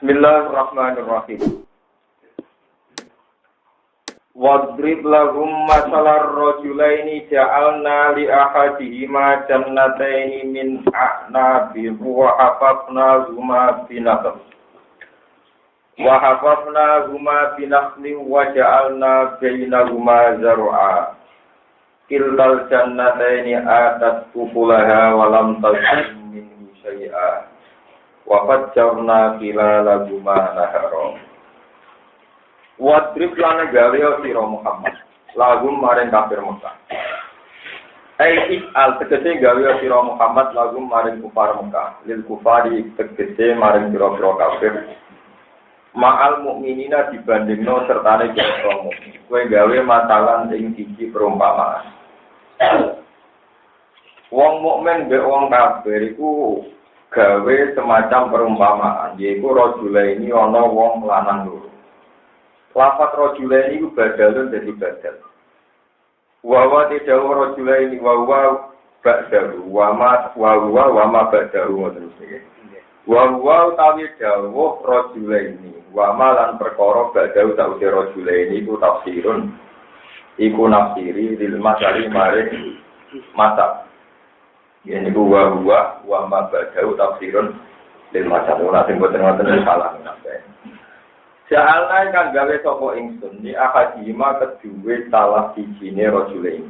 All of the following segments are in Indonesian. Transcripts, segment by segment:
Bismillahirrahmanirrahim. Wadrib lahum masalar rajulaini ja'alna li ahadihima jannataini min a'nabin wa hafafnahuma binakhlin wa ja'alna bainahuma zar'a. Kiltal jannataini atat ukulaha wa lam tazlim minhu syai'a. Wa fajjarna khilalahuma nahara. Wadrib lan gawe sira Muhammad lagum maring kafir Mekah. Al tegese gawe sira Muhammad lagum maring kufar Mekah. Lil kufari tegese maring pira-pira kafir. Ma'al mukminina dibandingno sertane kira mukmin. Kowe gawe matalan ing siji perumpamaan. Wong mukmin mbek wong kafir iku gawe semacam perumpamaan, yaitu rajulaini ana wong lanang loro. Lafaz rajulaini iku badalun dadi badal. Wa tidak rajulaini wa ba'dahu wa ma ba'dahu ngoten iki. Wa tawi dawuh rajulaini wa lan perkara ba'dahu tawse rajulaini iku tafsirun. Iku nafsiri lil masari maring mata. Ini wa ma ba'dahu tafsirun lil masar. Ora sing boten wonten salah napa. Ja'alna kan gawe sapa ingsun ni akadima kedue salah sijine rajulain.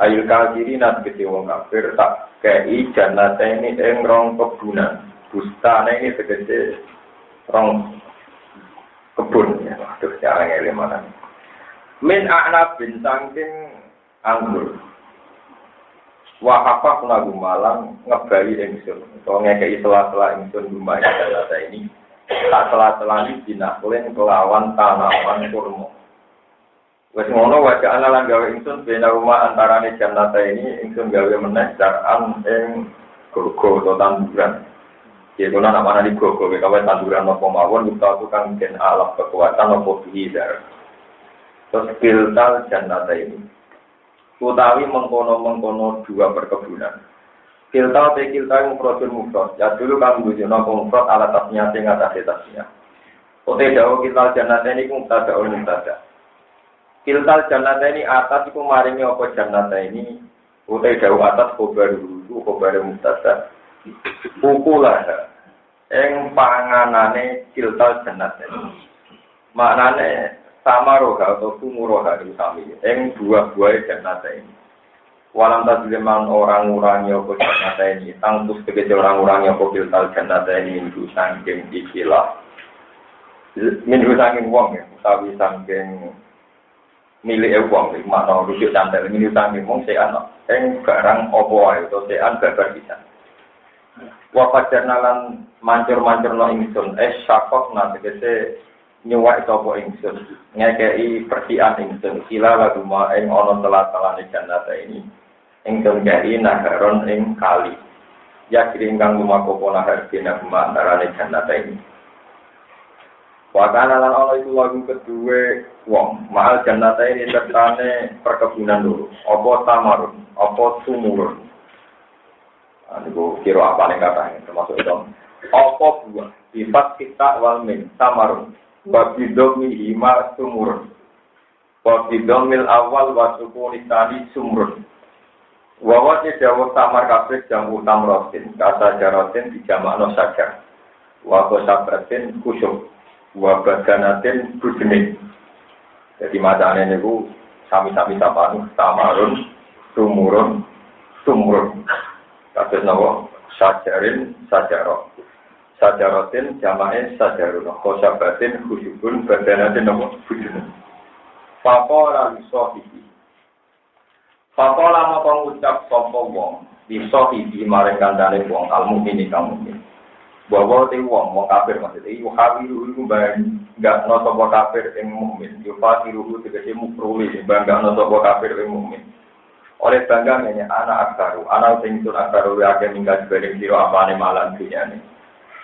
Ayul kafirin nat gede wong kafir tak kei jannatene ing rong kebunan. Bustane iki tegese rong kebun ya. Terus cara ngene mana. Min a'nabin saking anggur. Wa hafaf lagu malang ngebali ingsun. To ngekeki sela-sela ingsun lumah data ini. Tak sela-selani dinakulen kelawan tanaman kurma. Wes ngono wajah ana lan gawe ingsun bena rumah antarane jannata ini ingsun gawe meneh jaran ing gogo to tanduran. Yaiku ana mana di gogo gawe tanduran apa mawon utawa kang den alap kekuatan apa bihidar. Terus piltal jannata ini. Utawi mengkono-mengkono dua perkebunan. Kilta mufradun mufrad. Ya dulu kang ngujuna mufrad ala tasnya sing atase tasnya. Ote dawu kiltal jannateni ku mubtada. Kiltal jannateni atas iku maringi apa jannateni. Ote dawu atas khobar mubtada. Ukulah ing panganane kiltal jannateni. Maknane samaroha atau sumuroha itu sami. Ing buah-buah jannateni. Walam tadliman orang-orang yang jannata ini, tangtus tegese orang-orang yang piltal jannata ini minggu sangking ikilah, minggu sangking wong ya, utawi sangking milik wong, mana rujuk santai, minggu sangking wong sean, barang opo ayo, atau sean babar bisa. Wafat jernalan mancur-mancur no ingsun, syakok nanti tegese nyuwak sopo ingsun, ngekei persian ingsun, sila lagu ma ono telat-telane jannata ini. Ingkang jari naharon ing kali. Ya kiri ingkang lumaku pola harbina antarane jannata ini. Wakana lan ana iku lagu kedue wong. Mahal jannata ini sertane perkebunan dulu. Apa tamarun, apa sumurun. Niku kira apane katane termasuk itu. Apa buah? Sifat kita wal min tamarun. Wa bidomi hima sumurun. Wa bidomil awal wa sukuni tani sumurun. Wawat jawab tamar kabeh jamu tamrotin, kata jarotin dijamakno saja. Wa kosabratin kusuk, wa badanatin budene. Jadi macane niku sami-sami sapanu tamarun, sumurun. Kados napa sajarin sajaro. Sajarotin jamake sajarun, kosabratin kusukun badanatin napa budene. Faqala lisohihi Pakola mau pengucap sopo wong bisa hibi maring kandane wong al-mukmini kamu ini. Bahwa te wong kafir maksudnya iku hawiru iku enggak no sopo kafir ing mukmin. Yo fasiruhu tegese mukruli bangga no sopo kafir ing mukmin. Oleh bangga ngene anak sing tur akbaru akeh minggat bareng sira apane malan dunyane.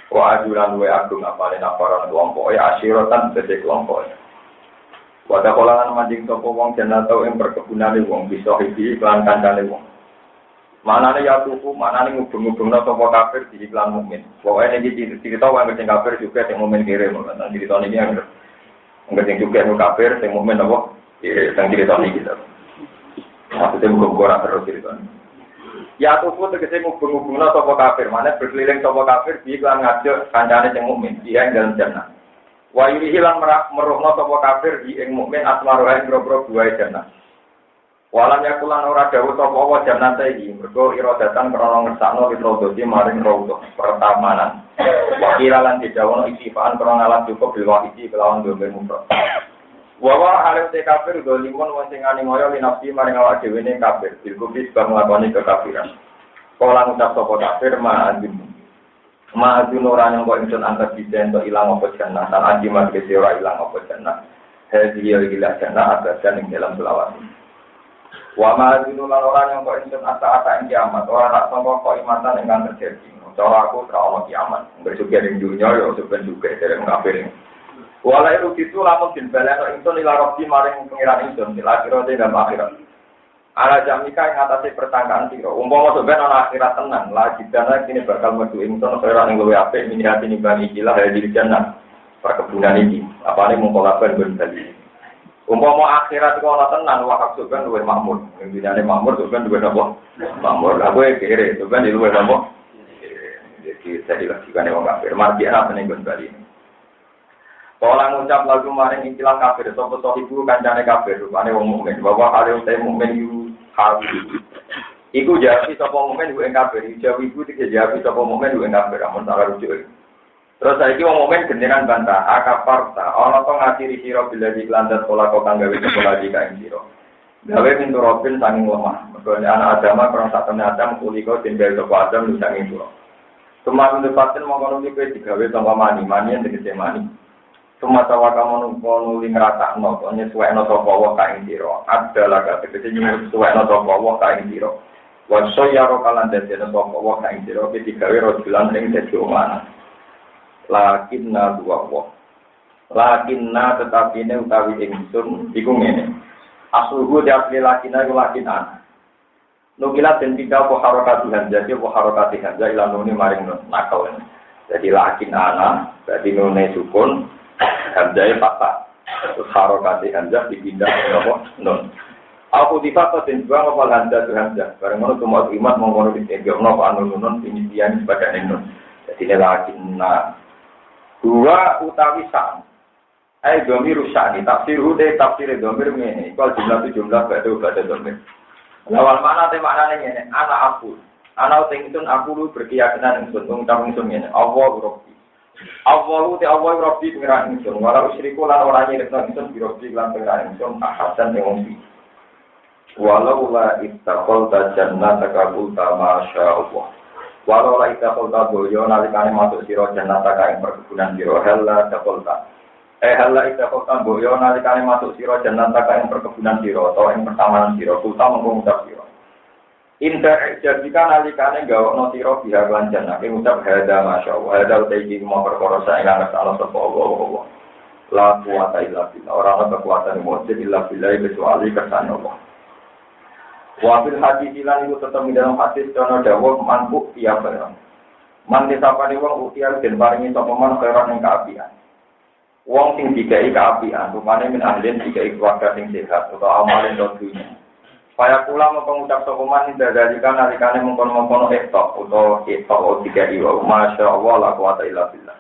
Wa ajuran we agung apane naparan kelompok asyiratan tegese kelompok. Wadah kolangan mancing sopo wong jannata ing perkebunane wong bisa hibi iklan kancane wong. Manane ya tuku, manane ngubung-ngubungno sapa kafir di iklan mukmin. Pokoke iki cerita wong sing kafir juga sing mukmin kirim. Nah, cerita niki yang sing juga sing kafir sing mukmin apa? Sing cerita niki gitu. Maksudnya muga-muga terus cerita. Ya tuku tegese ngubung-ngubungno sapa kafir, manane berkeliling sapa kafir di iklan ngajak kancane sing mukmin, dia ing dalem jannah. Wa yurihilan meruhna sapa kafir di ing mukmin asmaruha ing boro-boro buahe jannah. Walam yakulan ora dawuh sapa wa jannate iki mergo iradatan krana ngersakno litrodosi maring rawuh pertamanan. Wa kiralan didawono isifaan krana alat cukup bilwahidi kelawan domir mufrad. Wa wa alim te kafir dolimun wong sing ngani moyo linafsi maring awak dhewe ne kafir bilkufis bang nglakoni kekafiran. Kala ngucap sapa kafir ma'adzun ora nyangka ingsun antar biden to ilang apa jannah tan ajimat kese ora ilang apa jannah. Hadiya ila jannah abadan ing dalam selawat. Wa ma'adzun lan ora nyangka ingsun ata-ata ing kiamat ora tak sangka kok imatan ingkang terjadi. Cara aku ora ono kiamat. Bersugi ning dunya ya sepen juga dereng kafir. Walai rugitu lamun bin balano ingsun ila rabbi maring pengiran ingsun ila akhirat dan akhirat. Ala jamika ing atase pertangkaan sira. Umpama sampeyan ana akhirat tenan, lagi dana kene bakal metu ingsun ora ning luwe apik minihati nimbang iki lah di jannah. Perkebunan iki, apane mung kolaban ben bali. Umpama akhirat kok ana tenan wah sampeyan luwe makmur. Ing dinane makmur sampeyan luwe apa? Makmur. Lah kowe kere sampeyan luwe apa? Jadi saya dilakukan wong kafir. Marji ana ning ben bali. Kala ngucap lagu maring ikilah kafir, sapa ibu kancane kafir, rupane wong mukmin. Bahwa kali utai mukmin yu hal. Iku jawi sapa mukmin yu ing kafir, jawi iku dijawi sapa mukmin yu ing kafir, amun tak rujuk. Terus saiki wong mukmin genderan bantah, akafarta, ana to ngatiri sira bila diklandat pola kok kang gawe pola di kae sira. Gawe pintu robin saking lemah. Mergo anak agama krana sak temne Adam kulika tinggal sapa Adam saking sira. Semakin depaten mongkon iki digawe tanpa mani yang tegese mani. Semata wakamu nuli ngratakno nyesuwekno sapa wa kaing sira adalah tegese nyesuwekno sapa wa kaing sira wa sayaro kalan dadi sapa wa kaing sira digawe rojulan ing dadi omah lakinna dua wa lakinna tetapine utawi ingsun iku ngene asluhu diakli lakinna iku lakinan nukilat den pindah apa harokat hamzah apa harokat hamzah ila nuni maring nakal jadi lakin ana dadi nune sukun hamzah patah terus harokati hamzah dipindah ke nomor nun. Aku dipaksa dan juga ngopal hamzah bareng ngono cuma imat mengkono ditegak nopo anun penyidian sebagai nun. Jadi lakinna dua utawi sam. Domir rusani tafsir domir ini. Kalau jumlah batu domir. Lawal mana te maknane ngene anak aku. Anak ingsun aku lu berkeyakinan ingsun ngucap ingsun ngene Allah Rabbi. Awalu te awal Rabbi pengiran ingsun walau syiriku lan ora nyirikno ingsun bi Rabbi lan pengiran ingsun ahadan yang wong walau la ittaqal jannataka qulta masya Allah walau la ittaqal boyo nalikane masuk sira jannataka ing perkebunan sira halla taqalta halla ittaqal boyo nalikane masuk sira jannataka ing perkebunan sira atau ing pertamanan sira qulta mengko ngucap sira Inta jadikan alikane gawakno sira biha lan jannah ing ucap hada masyaallah hada utaiki mau perkara saengan Allah sapa Allah la quwata illa billah ora ana kekuatan mujud illa billah kecuali kersane Allah wa fil hadis lan iku tetep ing dalam hadis ana dawuh manpu iya barang man disapane wong utial den paringi sapa man khairan ing kaapian wong sing dikai kaapian rupane min ahlin dikai keluarga sing sehat utawa amalen dunya Paya pula mengucap sokuman dadalikan nalikane mengkono-mengkono etok atau etok tiga iwa. Masya Allah la quwata illa billah.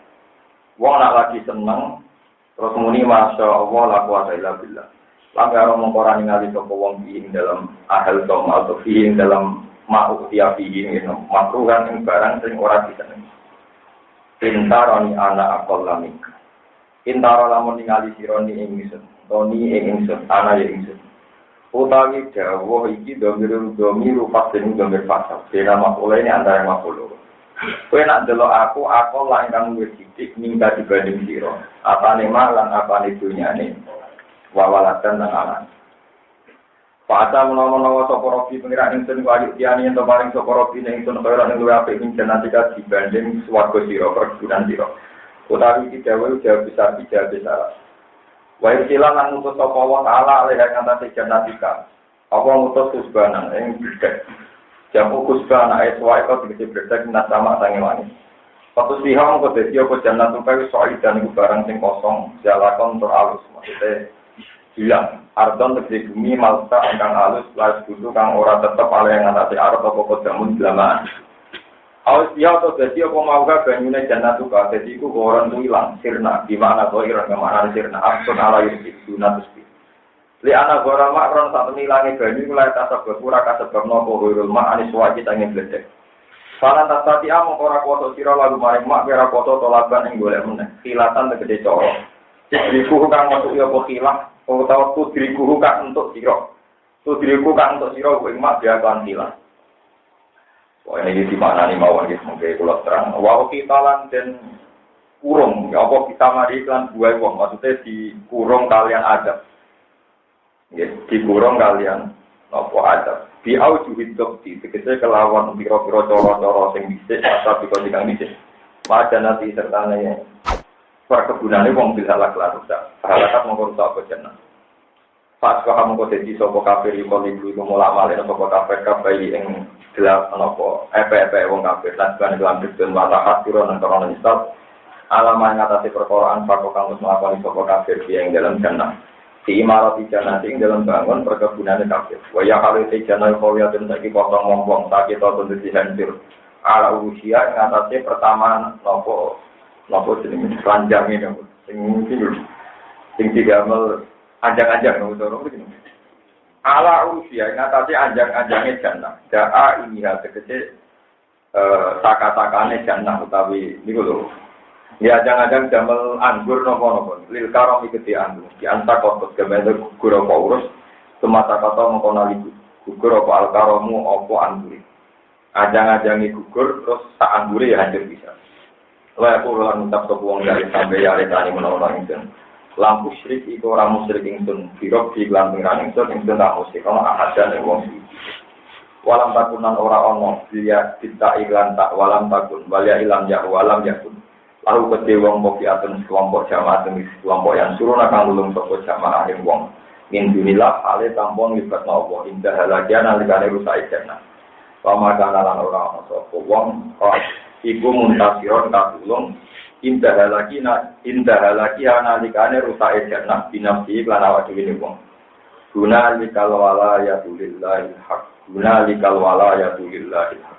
Wong nak lagi seneng terus muni masya Allah la quwata illa billah. Langgar mengkorani ngali sapa wong ing dalam ahal tom atau ing dalam ma'u tiafihi makruhan ing barang sing ora disenengi. Intaroni ana aqallamik. Intaro lamun ningali sironi ing ingsun. Toni ing ingsun ana ya ingsun. Utawi dawuh iki domiru fasin domir fasal. Dina makula ini antara makula. Kowe nak delok aku lah ingkang luwih sithik ningka dibanding sira. Apane malan apane dunyane. Wawalatan lan anak. Pada menawa-menawa sapa robi pengira ingsun ku ayu tiyane ento paring sapa robi ning ingsun kaya ning luwih apik ing janatika dibanding swarga sira perkebunan sira. Utawi iki dawuh besar besar. Wa istilah lan ngutus sapa wa taala lek ngantasi jannatika. Apa ngutus subhanan ing gedhe. Jamu kusba anak eswa itu dikasih berdek minat sama sange langit. Waktu siham kau desi aku jangan tupai soal dan itu barang sing kosong jalakan untuk alus maksudnya hilang. Ardon tegesi bumi malta engkang alus lalu butuh kang ora tetep ala yang ngatasi arab atau kau jamun belamaan. Awal dia atau desi aku mau gak banyune jangan tuka desi ku orang tu hilang sirna di mana kau iran kemana sirna absun ala yusik dunatus. Li anak orang makron saat menilangi banyu mulai tasab berpura kasebab nopo wirul mak anis wajib angin bledek. Falan tak tadi among ora kuoto siro lalu maring mak kira kuoto tolaban yang boleh meneh. Khilatan tegede coro. Tudriku kang masuk ya po khilah. Atau tudriku kang untuk siro. Tudriku kang untuk siro ing mak dia kan khilah. Wah ini di mana nih mawon gitu mungkin kulo terang. Wah kita lan dan kurung. Ya apa kita mari iklan buai wong maksudnya di kurung kalian adab. Ya, dikurung kalian nopo ada biau juhidok di tegese kelawan piro-piro coro-coro sing bisik asal biko dikang bisik wajan nanti sertanya perkebunannya wong bisa laku-laku halakat mengurus apa jenah pas kamu kau jadi sopo kafir yuko libu itu mulak malin sopo kafir yang gelap nopo epe wong kafir dan sebenarnya dalam bisik matahat turun dan korona nyesal alaman ngatasi perkoraan pakok kamu melakukan sopo kafir yang dalam jenah di imarat ijana sing dalam bangun perkebunan kafir. Waya kalau ijana kawya dan lagi potong ngomong tak kita tentu dihancur. Ala usia yang atasnya pertama nopo jenis keranjang ini sing digamel anjang-anjang nopo dorong begini. Ala usia yang atasnya anjang-anjangnya jannah. Daa ini hal kecil saka-sakane jannah utawi niku lho. Ya jangan-jangan jamel anggur nopo-nopo. Lil karom iketi anggur. Di anta kotos kemudian gugur apa urus. Semata kata mengkonali gugur apa al-karomu apa anggur. Ajang-ajangi gugur terus tak anggur ya hancur bisa. Lalu aku ulang minta sebuang dari sampai ya retani menolong ingsun. Lampu syrik itu orang musyrik ingsun. Birok di gelanting ingsun ingsun tak musyrik. Kalau ada nih wong sih. Walam takunan orang-orang dia kita iklan tak walam takun. Walia ilam ya walam yakun. Lalu kete wong mokiatun kelompok jamaah jenis kelompok yang suruh nakang lulung toko jamaah yang wong min dunilah ale tampon libat nopo indah halagian alikane rusak ijana pamakanan lan orang sopo wong iku muntasiron katulung indah halagi alikane rusak ijana binafsi lan awak dhewe wong guna likal wala ya tulillahi haq guna likal wala ya tulillahi haq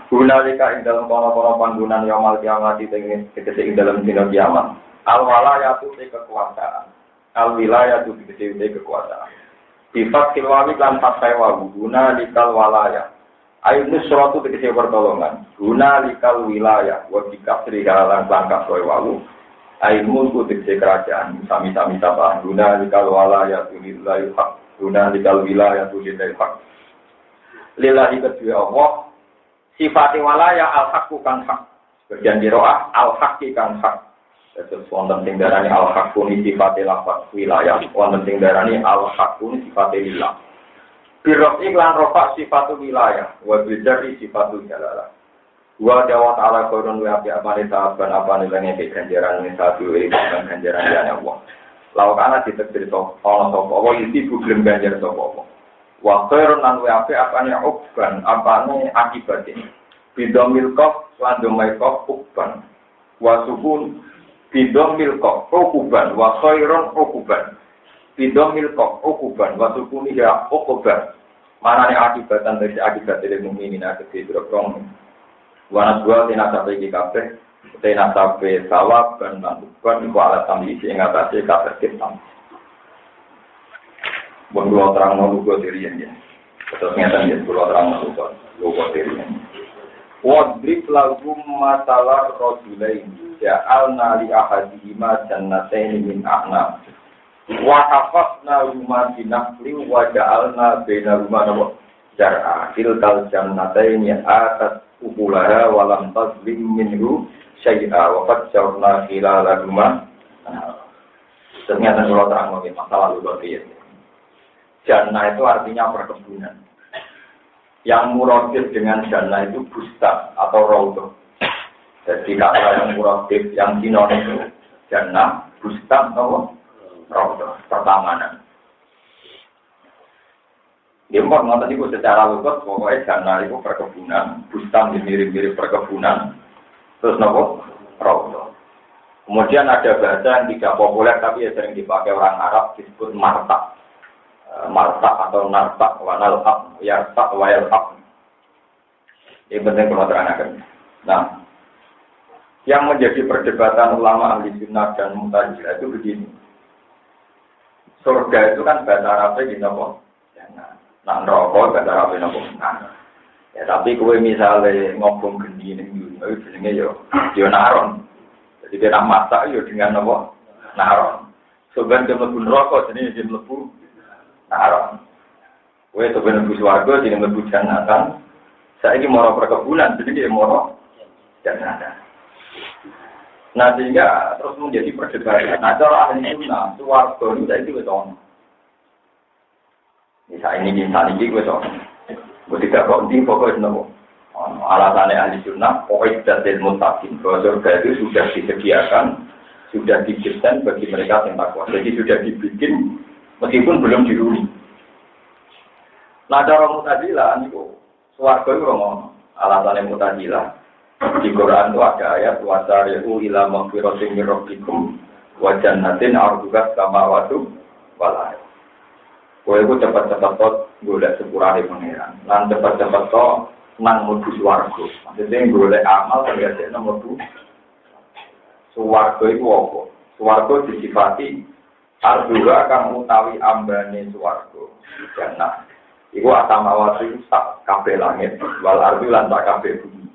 Gunalika ing dalam kono-kono panggonan yaumul kiamat tegese ing dalam dina kiamat. Al walayatu te kekuasaan. Al wilayatu tegese kekuasaan. Sifat kilwawi lan fathai wa gunalikal walaya. Ayu nusratu tegese pertolongan. Gunalikal wilayah wa bikasri lan langkah soe wawu. Ayu mulku tegese kerajaan. Sami-sami sapa gunalikal walayatu lillahi haq. Gunalikal wilayatu lillahi haq. Lillahi kedua Allah sifati walaya al-haqqu kan hak. Bagian diro'ah al-haqqi kan hak. Terus wonten sing darani al-haqqu ni sifati lafaz wilayah, wonten sing darani al-haqqu ni sifati lillah. Birok iklan rofa sifatu wilayah, wa bijari sifatu jalalah. Wa dawa ta'ala qurun wa bi amali ta'aban apa nilainya ke ganjaran ni satu dan ganjaran ya Allah. Laukana ditekdir to ana sapa wa iki problem ganjar sapa apa. Wa khairun lan wa apane ukban apane akibate bidomil qaf lan domai qaf ukban wa sukun bidomil qaf ukban wa khairun ukban bidomil qaf ukban wa sukun ya ukban manane akibatan dari akibat dari mukminin akeh drong wa naswa tinasate iki kabeh tinasate sawab dan ukban iku alat tamli sing ngatasi kabeh kita. Buat terang mau lugu dirian ya. Terus nyata ya, buat terang mau lugu dirian. Wadrib lagu masalah rojulain. Ja'alna li ahadihima jannatain min a'nam. Wa hafazna rumah binafli wa ja'alna bina rumah nama jar'a. Tilkal jannatain ya atas ukulaha walam tazlim minhu syai'a. Wa fajjarna khilala rumah. Ternyata buat terang mau masalah lugu dirian. Jannah itu artinya perkebunan. Yang muradif dengan jannah itu bustan atau raudhah. Jadi kata yang muradif yang sinonim itu jannah, bustan atau raudhah, pertamanan. Dia mau nonton itu secara lugas, pokoknya jannah itu perkebunan, bustan mirip-mirip perkebunan, terus nopo rawdoh. Kemudian ada bahasa yang tidak populer tapi sering dipakai orang Arab disebut martak, martak atau nartak, wanal ab, yartak, wayal ab. Ini penting kalau terangkan. Nah, yang menjadi perdebatan ulama ahli sunnah dan mu'tazilah itu begini. Surga itu kan bahasa Arabnya gini apa? Nah, neraka bahasa Arabnya apa? Ya tapi kowe misalnya ngobong geni ning dunya itu jenenge yo naron. Jadi dia nak masak yo dengan apa? Naron. Soben dia mlebu neraka jenenge dia mlebu naron. Kowe soben mlebu swarga jenenge mlebu jannatan. Saiki moro perkebunan jenenge moro jannatan. Nah sehingga terus menjadi perdebatan. Nah cara ahli sunnah, swarga itu saiki wis ono. Misalnya ini gue soal, gue tidak kok di pokoknya nopo. Alasannya ahli sunnah, pokoknya dari mutakin bahwa surga itu sudah disediakan, sudah didesain bagi mereka yang takwa. Jadi sudah dibikin meskipun belum dihuni. Nah cara mutazilah itu swarga itu ngomong alasannya mutazilah. Di Quran itu ada ayat wasari'u ila maghfiratin min rabbikum wa jannatin 'arduha samawati wal ardh. Kowe ku cepet-cepet to golek sepurane pangeran. Lan cepet-cepet to nang mlebu swarga. Maksudnya golek amal biasane mlebu swarga iku apa? Swarga disifati arduha kang utawi ambane swarga. Jannah. Iku asamawati sak kabeh langit, wal ardu lan sak kabeh bumi.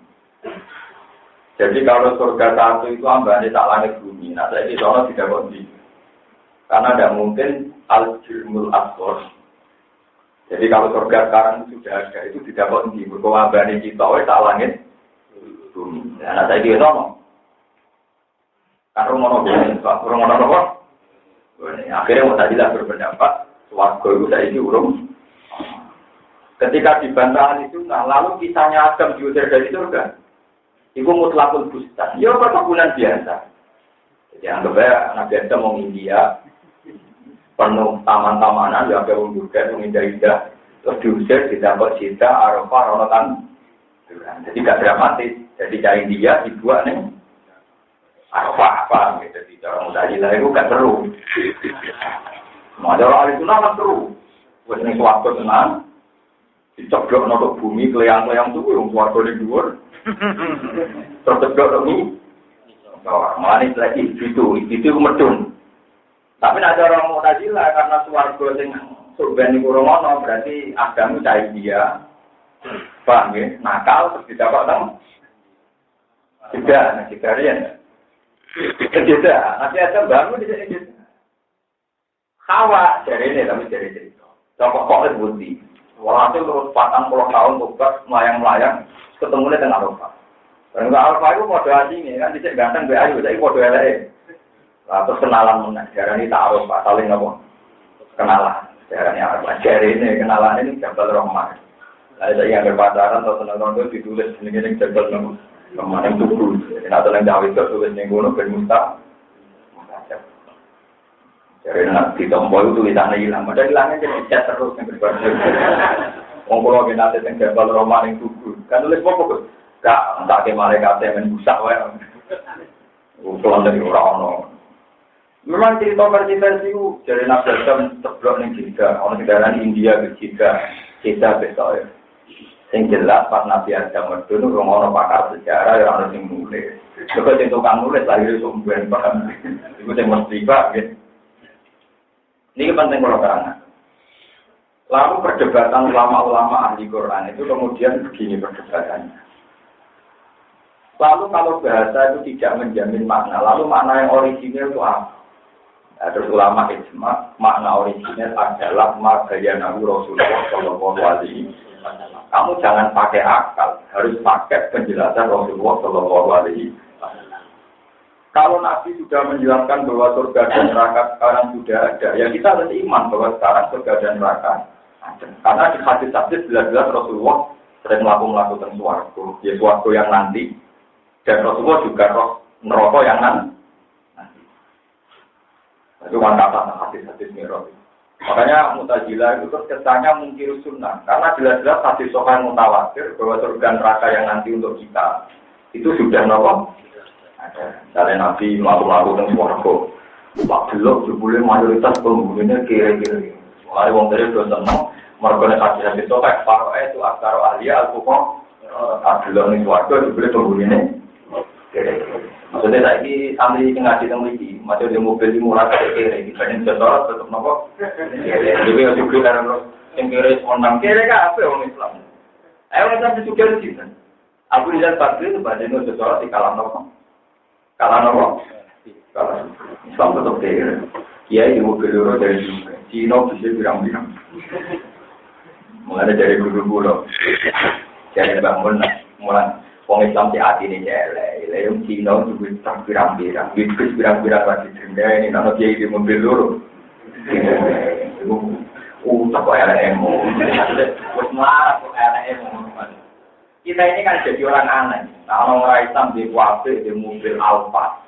Jadi kalau surga satu itu ambane sak langit bumi. Nah, saiki sono tidak kondi. Karena tidak mungkin al-jirmul asghar. Jadi kalau surga sekarang sudah ada, itu tidak kondi. Berkewabani kita, tak langit bumi. Nah, saya kira sama. Kan rumah apa? Akhirnya Mu'tazilah berpendapat, swarga itu saya urung. Ketika dibantah itu, nah lalu kisahnya Adam diusir dari surga. Itu mutlakul bustan. Ya perkebunan biasa. Jadi anggapnya Nabi Adam mau India. Penuh taman-tamanan, ya ada juga, indah-indah, terus diusir, didapat cinta, arafah, ronotan. Jadi gak dramatis. Jadi cari dia, dibuat nih, arafah apa, gitu. Jadi orang Mu'tazilah itu gak seru. Ada orang itu nama seru. Buat ini suatu tenang, diceblok notok bumi, keleyang-keleyang itu, yang suatu di luar. Terus ceblok ini, malah ini lagi, itu medun. Tapi ada orang Mu'tazilah karena swarga sing surga niku romono berarti Adam cai dia. Paham ya? Nakal terus didapat tang. Tidak, vegetarian. Tidak, nanti ada bangun di sini. Hawa dari ini tapi dari cerita. Coba kok budi. Walhasil terus 40 tahun tugas melayang-melayang ketemu dengan Arafah. Dan Arafah itu kode asing kan dicek ganteng be ayu, jadi kode elek. Terus kenalan mana? Sekarang ini taruh Pak, saling apa? Kenalan. Sekarang ini apa? Jari ini kenalan ini Jabal Rahman. Ada yang berpacaran atau senang itu ditulis ini Jabal Rahman yang tubuh. Atau yang Jawa itu tulis yang gunung bermusta. Jari ini ditombol tulisannya hilang. Padahal hilangnya jadi cat terus yang berpacaran. Ngomong lagi nanti yang Jabal Rahman yang tubuh. Kan tulis apa tuh? Gak, tak ke malaikat yang busak. Ukuran dari orang-orang. Memang cerita versi itu dari Nabi Adam ceblok ning Jeddah, orang negara India ke Jeddah besok. Yang jelas pas Nabi Adam itu orang pakar sejarah yang harus nulis. Juga sing tukang nulis lahir sumber paham. Itu sing mesti Pak gitu. Ini penting kalau terang. Lalu perdebatan ulama-ulama ahli Quran itu kemudian begini perdebatannya. Lalu kalau bahasa itu tidak menjamin makna, lalu makna yang orisinil itu apa? Nah, terus ulama ijma makna orisinal adalah magayanahu Rasulullah Shallallahu Alaihi Wasallam. Kamu jangan pakai akal, harus pakai penjelasan Rasulullah Shallallahu Alaihi Wasallam. Kalau Nabi sudah menjelaskan bahwa surga dan neraka sekarang sudah ada, ya kita harus iman bahwa sekarang surga dan neraka ada. Karena di hadis-hadis jelas-jelas Rasulullah sering melakukan swarga, ya swarga yang nanti, dan Rasulullah juga neraka yang nanti. Itu kan kata hadis-hadis Mi'raj. Makanya Mu'tazilah itu kesannya mungkir sunnah. Karena jelas-jelas hadis sahih mutawatir bahwa surga neraka yang nanti untuk kita itu sudah nopo. Ada Nabi melakukan tentang swarga. Pak belum jebule mayoritas penghuninya kira-kira. Mulai wong dari dosa seneng, mereka hadis sahih para itu aktsara ahli al-fuqah. Belum ning swarga jebule penghuninya. Maksudnya lagi sambil ngaji tentang ini, macam di mobil di murah kere, dibanding setor tetap nopo. Jadi yang juga orang yang kere onang kere kan apa orang Islam? Ayo kita juga di sini. Aku lihat pagi itu banding setor di kalam nopo, kalam Islam tetap kere. Kiai di mobil orang dari Cina bisa bilang-bilang. Mulai dari guru-guru, dari bangun mulai. Wong Islam di hati ini jelek, yang Cina juga tak pirang-pirang, bisnis pirang-pirang lagi denda ini, nama dia di mobil luru. Tak kok LMO, terus marah kok LMO. Kita ini kan jadi orang aneh. Nah, orang Islam di wabe di mobil Alfa,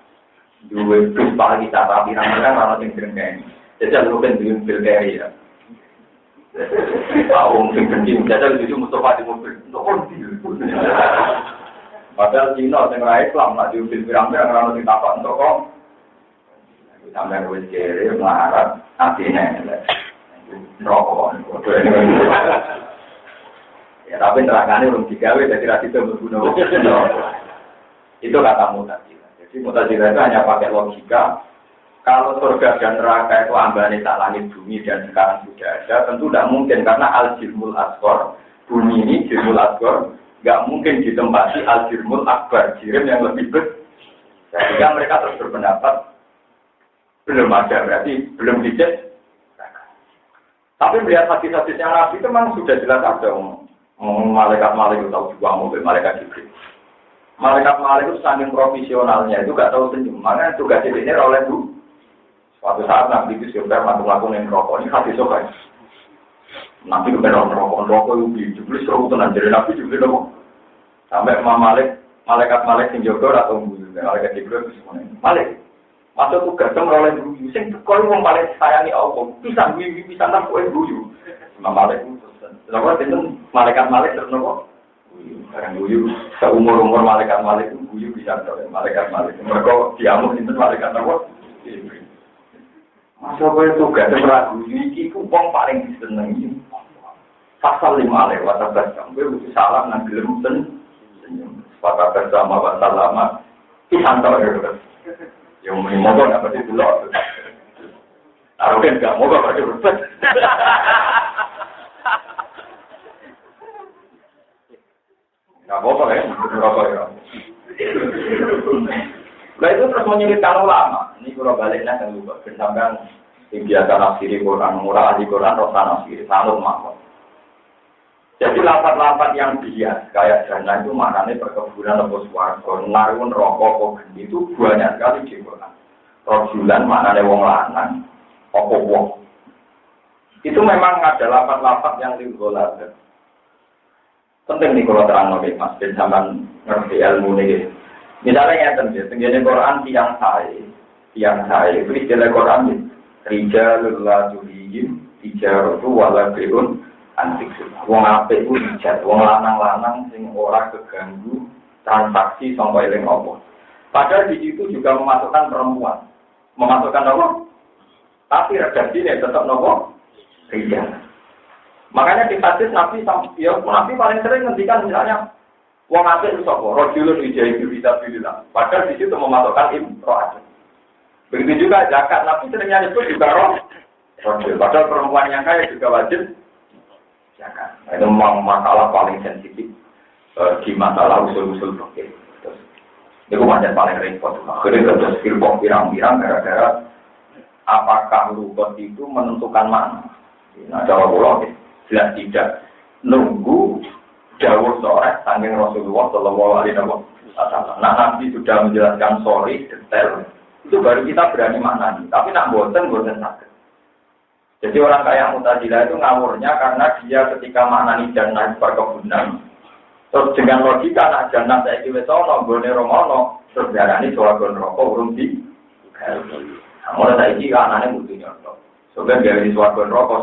dua bis pagi cara pirang-pirang orang yang denda ini. Jadi bukan di mobil carry ya. Tahu mungkin kencing, jadi itu Mustafa di mobil. Padahal Cina yang raih Islam, nak diubil pirang-pirang orang yang tapak untuk kok. Sampai ke kiri, melarat, hatinya. Rokok. Ya tapi nerangkannya belum digawe, jadi rasi itu berguna. Itu kata Mu'tazilah. Jadi Mu'tazilah itu hanya pakai logika. Kalau surga dan neraka itu ambane tak langit bumi dan sekarang sudah ada, tentu tidak mungkin karena al-jirmul asghar. Bumi ini jirmul asghar. Gak mungkin ditempati al-jirmul akbar, jirim yang lebih besar. Sehingga mereka terus berpendapat belum ada, berarti belum dicek. Tapi melihat hadis-hadisnya Nabi itu memang sudah jelas ada. Malaikat-malaikat tahu juga mobil malaikat Jibril. Malaikat-malaikat itu saking profesionalnya itu gak tahu senyum. Makanya tugas ini oleh Bu. Suatu saat Nabi itu sudah melakukan rokok ini hadis sokai. Nabi itu benar rokok itu Jibril seru tenan jadi Nabi Jibril dong. Sampai malaikat yang jodoh atau malaikat Jibril semuanya. Malik, masuk tugas meroleh guyu. Sing tekol wong paling sayangi Allah. Bisa tak kowe guyu. Malaikat itu. Lalu itu malaikat terus nopo. Sekarang guyu. Seumur malaikat itu guyu bisa terus malaikat. Mereka diamuk itu malaikat nopo. Masuk kowe tugas merah guyu iki ku wong paling disenengi. Pasal 5 lewat atas sampai uji salam dan gelem senyum. Sepatah bersama bahasa lama. Santai ya. Yang menimoga nggak pasti dulu. Arogan nggak moga pasti berpet. Nggak apa-apa ya, berapa ya. Nah itu terus menyulitkan ulama. Ini kalau baliknya kan lupa. Bersamkan biasa nafsiri Quran, murah ahli Quran, rosa nafsiri, sanut makhluk. Jadi lapat-lapat yang bias kayak jana itu maknanya perkebunan atau swarga, narun rokok, itu banyak sekali di Quran. Rojulan maknanya wong lanang, wong. Itu memang ada lapat-lapat yang digolat. Penting nih kalau terang lagi Mas, dan sampai ngerti ilmu nih. Misalnya ya tenggine Quran tiang saya, itu istilah Quran nih. Rijalul la tulihim, tijaratu wala beun. Antik wong apik ku dijat wong lanang-lanang sing ora keganggu transaksi sampai eling apa. Padahal di situ juga memasukkan perempuan. Memasukkan apa? Tapi redaksinya tetap nopo? Rijal. Makanya di hadis Nabi paling sering ngendikan misalnya wong apik itu sapa? Rajulun ijaihi fisabilillah. Padahal di situ memasukkan imro'ah. Begitu juga zakat Nabi seringnya disebut juga roh. Padahal perempuan yang kaya juga wajib zakat. Itu memang masalah paling sensitif di masalah usul-usul fikih. Itu macam paling repot. Akhirnya terus firqah pirang-pirang gara-gara apakah rukun itu menentukan mana. Nah, jawab Allah jelas tidak. Nunggu dawuh sore saking Rasulullah sallallahu alaihi wasallam. Nah, Nabi sudah menjelaskan sorry detail. Itu baru kita berani maknani. Tapi nak boten sakit. Jadi orang kaya Mu'tazilah itu ngawurnya karena dia ketika maknani jannah perkebunan. Terus dengan logika nak jannah saya wis ana nggone romono, terus darani swarga neraka urung di. Mulai saiki kanane mesti nyontok. Sebenarnya dari suatu neraka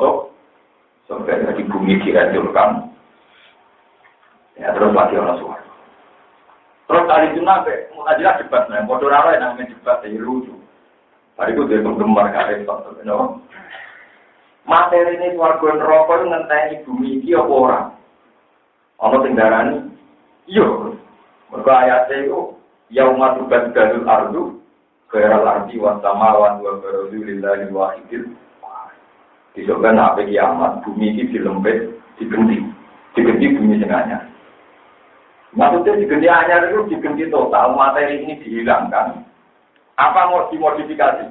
sebenarnya di bumi dihancurkan. Ya terus lagi orang suara. Terus kali itu nabe, munajilah debat, nah, bodoh rara yang namanya debat, ya lucu. Hari itu dia penggemar karya itu, materi ini suarga neraka itu ngenteni bumi ini apa orang? Ono tinggalan, iya. Mereka ayatnya itu, yauma tubaddalul ardu ghairal ardi was samawati wa barazu lillahi wahidil. Disebutkan apa kiamat, bumi ini dilempit, digenti bumi tengahnya. Maksudnya digenti anyar itu digenti total, materi ini dihilangkan. Apa mau dimodifikasi?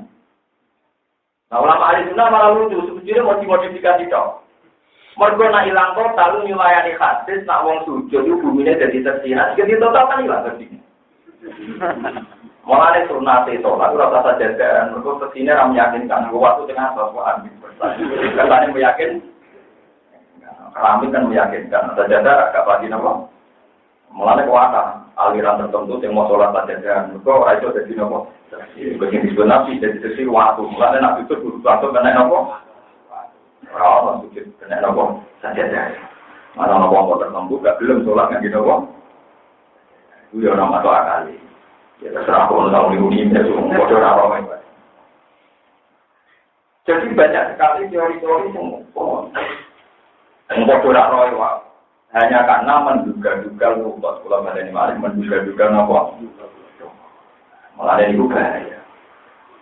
Nah ulama ahli sunnah malah lucu, sebetulnya mau dimodifikasi dong. Mereka nak hilang total, nyulayani hadis, nak wong sujud itu buminya jadi tersirat, digenti total kan hilang tersirat. Mulai sunat itu, aku rasa saja dan mereka kesini ram meyakinkan waktu tengah soal katanya meyakin, keramik kan meyakinkan saja agak pagi nama. Mulai kuasa aliran tertentu yang mau sholat saja dan mereka itu jadi nama. Begini disebut nabi jadi sesi waktu. Mulai nabi itu waktu kena nama. Orang sujud kena nama saja dan mana nama tertentu gak belum sholat yang gitu nama. Itu orang masuk akal. Ya terserah kalau tahu ini semua bodoh apa. Jadi banyak sekali teori-teori yang bodoh apa. Hanya karena menduga-duga lupa. Kalau ada yang malik menduga-duga apa. Malah itu bahaya.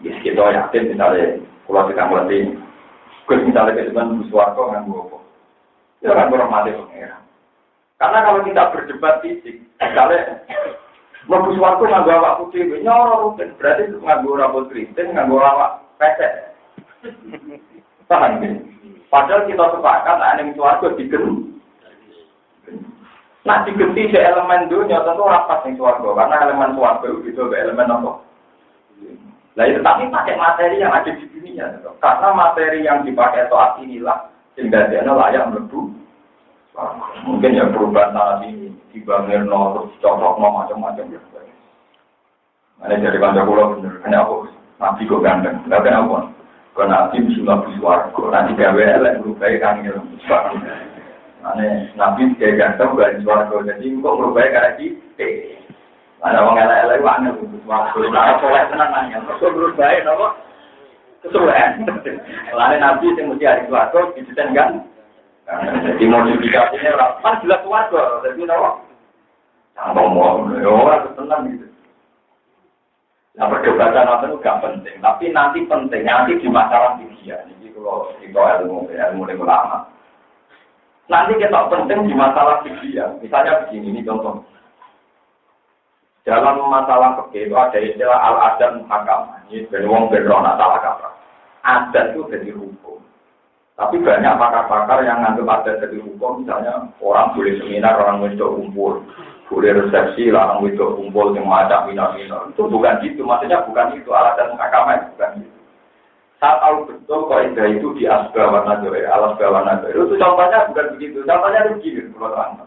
Jadi kita yakin misalnya kalau kita ngerti, misalnya kita bersuara dengan apa. Ya kan bermati pengira. Karena kalau kita berdebat fisik, misalnya Mlebu swarga nganggo awak putih, nyoro rutin. Berarti nganggo rambut keriting, nganggo awak pesek. Paham ya? Padahal kita sepakat ning swarga digen. Nah digenti se elemen dunia tentu rapat ning swarga karena elemen swarga itu bisa elemen apa? Lah itu tapi pakai materi yang ada di dunia. Karena materi yang dipakai saat inilah sehingga dia layak mlebu. Mungkin ya perubahan tanah ini dibangun terus cocok macam-macam ya. Ada dari kantor pulau bener, kenapa? Nabi kok ganteng, nggak kenapa? Kalau Nabi sudah bersuara, nanti gawe elek berubah kan gitu. Nabi kayak ganteng bukan suara, jadi kok berubah karena kita. Ada orang elek-elek wangi bersuara, kalau soleh tenang nanya, kok berubah apa? Kesulitan. Lalu Nabi yang mesti hari suara, didesain kan? Jadi modifikasinya kan jelas suara, jadi apa? Ngomong, orang tenang gitu. Nah perdebatan itu gak penting, tapi nanti penting nanti di masalah fikih. Jadi kalau itu ilmu ulama, nanti kita penting di masalah fikih. Misalnya begini, ini contoh. Dalam masalah fikih itu ada istilah al-adat muhakamah. Ini dari wong berona salah kaprah. Adat itu jadi hukum. Tapi banyak pakar-pakar yang nganggap adat jadi hukum, misalnya orang boleh seminar, orang wedok kumpul. Boleh resepsi, larang wedok kumpul yang macam minor-minor. Itu bukan gitu, maksudnya bukan itu alasan muhakamah, bukan gitu. Saya tahu betul kaidah itu di asbab an-nadhir, al-asbab an-nadhir. Itu contohnya bukan begitu, contohnya itu begini, kalau terang.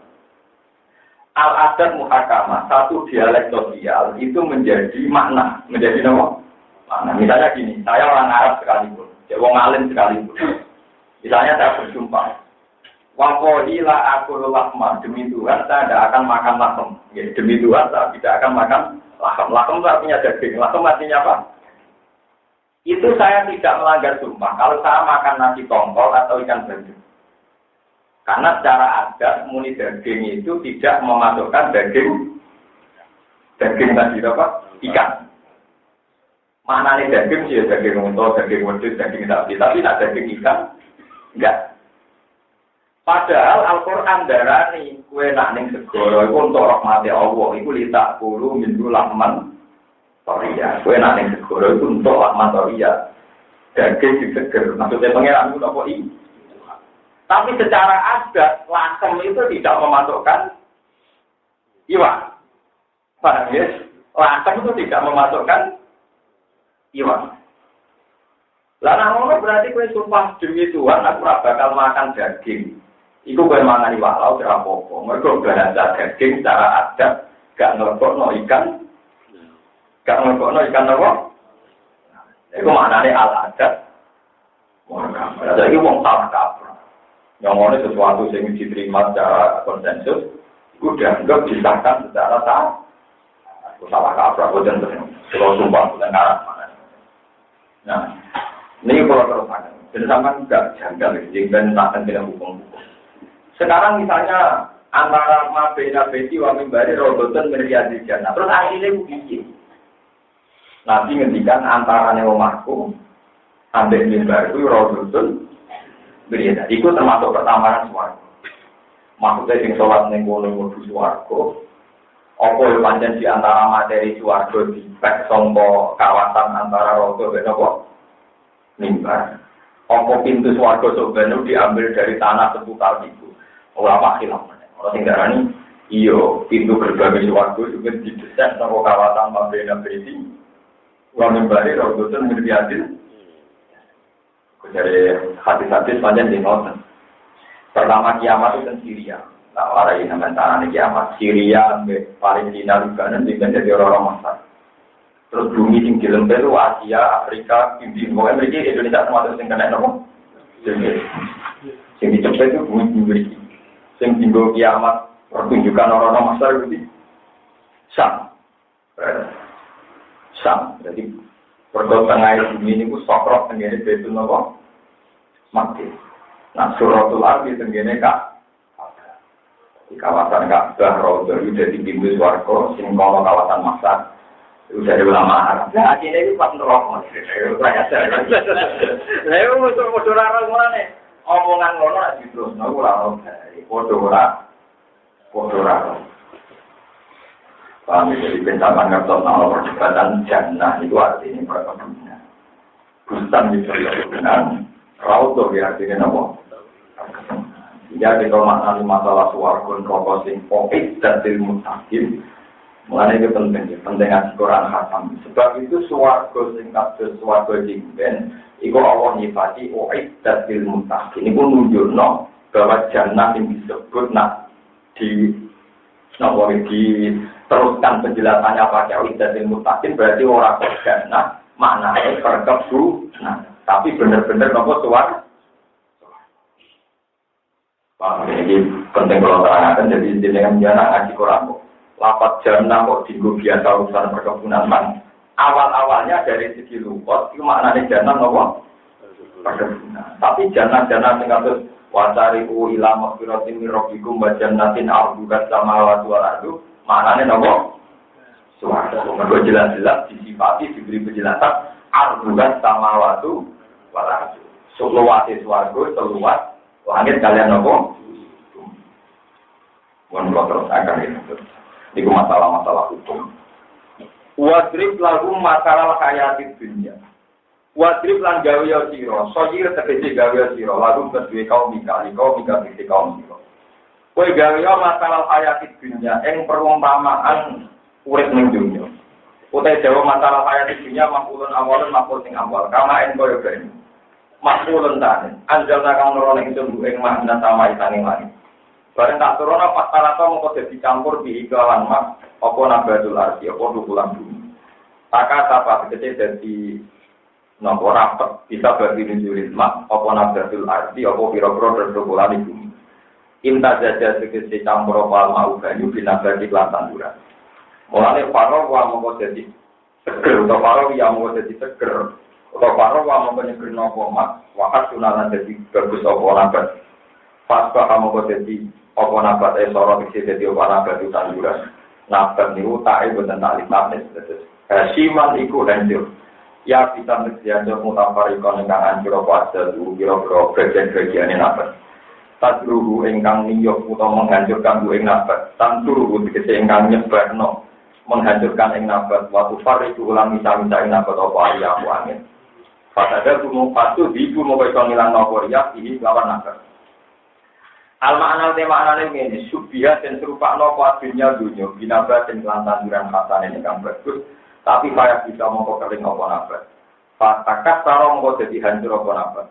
Al-adat muhakamah, satu dialek sosial itu menjadi makna, menjadi nama. Makna. Misalnya gini, saya orang Arab sekalipun, orang alim sekalipun. Misalnya saya bersumpah. Wakohila aku lahma, demi Tuhan saya tidak akan makan lakem. Ya, demi Tuhan saya tidak akan makan lakem. Lakem itu artinya daging. Lakem artinya apa? Itu saya tidak melanggar sumpah. Kalau saya makan nasi tongkol atau ikan bandeng. Karena secara adat muni daging itu tidak memasukkan daging tadi apa? Ikan. Maknanya daging sih daging unta, daging wedhus, daging sapi. Tapi tidak daging ikan, enggak. Padahal Al-Quran darani kue nak ning segoro itu untuk rahmati Allah itu litak kulu mindu lahman toria kue nak ning segoro itu untuk lahman toria daging diseger maksudnya pengeran itu apa ini tapi secara adat lakem itu tidak memasukkan iwan paham ya lakem itu tidak memasukkan iwan. Lah namun berarti kue sumpah demi Tuhan aku bakal makan daging. Iku kue mangan walau terapopo. Mereka bahasa daging secara adat gak ngelebokno ikan. Gak ngelebokno ikan apa? Iku maknanya al-adat Jadi wong salah kaprah. Yang sesuatu yang diterima secara konsensus, itu dianggap disahkan secara sah. Salah kaprah, bukan kalau sumpah, bukan ngarang mana. Nah, ini kalau terus ada. Jadi sama juga janggal, dan tak tidak hukum-hukum. Sekarang misalnya antara mabena beti wa mimbari rodotan meriadi jannah. Terus akhirnya begini. Nanti ngendikan antara neomarku sampai mimbar itu rodotan meriadi. Itu termasuk pertamaran suara. Maksudnya yang sholat nengkono ngudu suarga. Apa yang panjang di antara materi suarga di pek songko kawasan antara rodo dan apa? Mimbar. Apa pintu suarga sebenarnya diambil dari tanah seputar itu. Ulama khilaf. Orang yang darah ini, iyo pintu berbagai suarga juga didesain sama kawasan mabena beti. Uang mimbari rodo itu meriadi. Dari hadis-hadis panjang di noten. Pertama kiamat itu kan Syria. Nah, orang ini namanya kiamat. Syria, Palestina, Lebanon, juga jadi orang-orang Masar. Terus bumi yang dilempar itu Asia, Afrika, India, Indonesia termasuk yang kena apa? Yang dicepat itu bumi Indonesia. Yang tinggal kiamat, pertunjukan orang-orang Masar itu Sam. Sam. Jadi, pergolongan bumi ini itu sokrok, tenggine betul apa? Mati. Nah, suratul ardi tenggine kak. Di kawasan Ka'bah, Raudhah itu jadi pintu swarga, sing kono kawasan Masar. Itu dari ulama Arab. Nah, akhirnya itu pas neraka. Lah itu musuh-musuh ora ngono. Omongan ngono nek diterusno ora ono. Padha ora. Paham jadi pencaman ngertos nama perdebatan jannah itu artinya perkebunan. Bustan itu perkebunan. Raudhah ya artinya apa? Jadi kalau maknanya masalah suarga rokok sing poik dan ilmu takim, mengenai itu penting ngaji Quran Hatam. Sebab itu suarga sing kados suarga jingben, itu Allah nyifati poik dan ilmu takim. Ini pun menunjukkan bahwa jannah yang disebut teruskan penjelasannya pakai poik dan ilmu takim berarti orang jannah maknanya perkebunan. Tapi benar-benar nopo suarga. Jadi penting kalau terangkan jadi dengan jana ngaji Quran. Lapat jana kok tinggu biasa urusan perkebunan man. Awal-awalnya dari segi luput itu maknanya jana nopo perkebunan. Tapi jana-jana yang kasus wasariku ilama firotin mirobikum bajanatin ardukat sama wal-ardu maknanya nopo suara. Mereka jelas-jelas disifati diberi penjelasan ardukat sama wal-ardu. Seluasnya suarga seluas langit kalian nopo? Mohon terus akan itu. Itu masalah-masalah hukum. Wadrib lagu masalah hayati dunia. Wadrib lan gawe sira, sojir tegese gawe sira, lagu kedue kaum mikali tegese kaum sira. Kowe gawe masalah hayati dunia ing perumpamaan urip ning dunya. Utai jawa masalah hayati dunia makulun awalun makul sing awal. Kama en koyo ben. Makulun tane. Anjalna kang nurono ing sumbu ing makna sama itane langit. Bareng tak turun apa salah kau mau jadi campur di iklan mak, apa nabatul arti, apa dukulan bumi. Taka apa kecil jadi nopo rapat bisa berdiri julid mak, apa nabatul arti, apa piro-piro berdukulan di bumi. Inta jaja sekecil campur apa mau banyu binabati kelas tanduran. Mulanya paro wa mau jadi seger, atau paro yang mau jadi seger, atau paro wa mau menyeger nopo mak, wakat sunanan jadi bagus apa nabat. Pas kamu mau jadi apa nabat sorot isi jadi apa nabat itu tanduran. Nabat niku tae boten talib nafs terus. Siman iku hancur. Ya kita mesti mutafarikon ingkang hancur apa asal kira-kira bagian-bagiane nabat. Tadruhu ingkang niyok utawa menghancurkan ing nabat. Tanturu tegese ingkang nyebarno menghancurkan ing nabat. Waktu fariku ulang misa-misa ing nabat apa ayahu angin. Padahal bumu patu dibu mau iso ngilang napa ya ini lawan nabat. Al-makna tema anane ngene, subbiha dan serupa napa dunya dunya binabat dan lantanduran katane ingkang bagus, tapi kaya bisa mongko kering apa nabat. Patakat karo mongko dadi hancur apa nabat.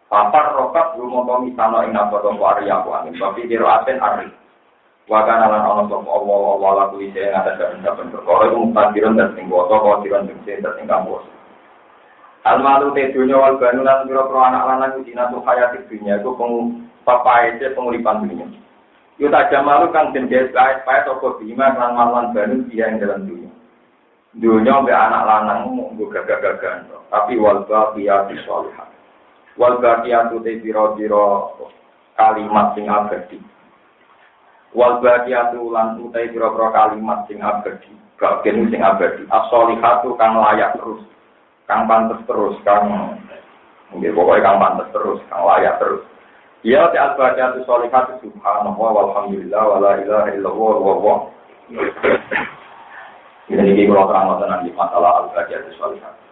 Papar rokat lumoto misano ing nabat apa arya apa angin, tapi diraaten ari. Wa kana lan ana sapa Allah la kuwi sing atas saben perkara iku mutakiran dan sing woto kok diron sing ingkang bos. Almalu te dunya wal banu lan pira-pira anak lanang zina tu hayati dunya iku papaite penguripan dunya. Yo tak jamalu kang den gawe pae toko bima lan malan banu dia ing dalam dunya. Dunya be anak lanang nggo gagah-gagahan tapi wal baqiyatu sholihah. Wal baqiyatu te pira-pira kalimat sing abadi. Wal baqiyatu lan utai pira-pira kalimat sing abadi. Bagian sing abadi. As-sholihatu kang layak terus. Kang pantes terus, kang nggih pokoke kang pantes terus, kang layak terus. Ya ta al-baqiyatu sholihatu subhanallah walhamdulillah wala ilaha illallah wallahu. Ini kalau terang di masalah al-baqiyatu sholihatu.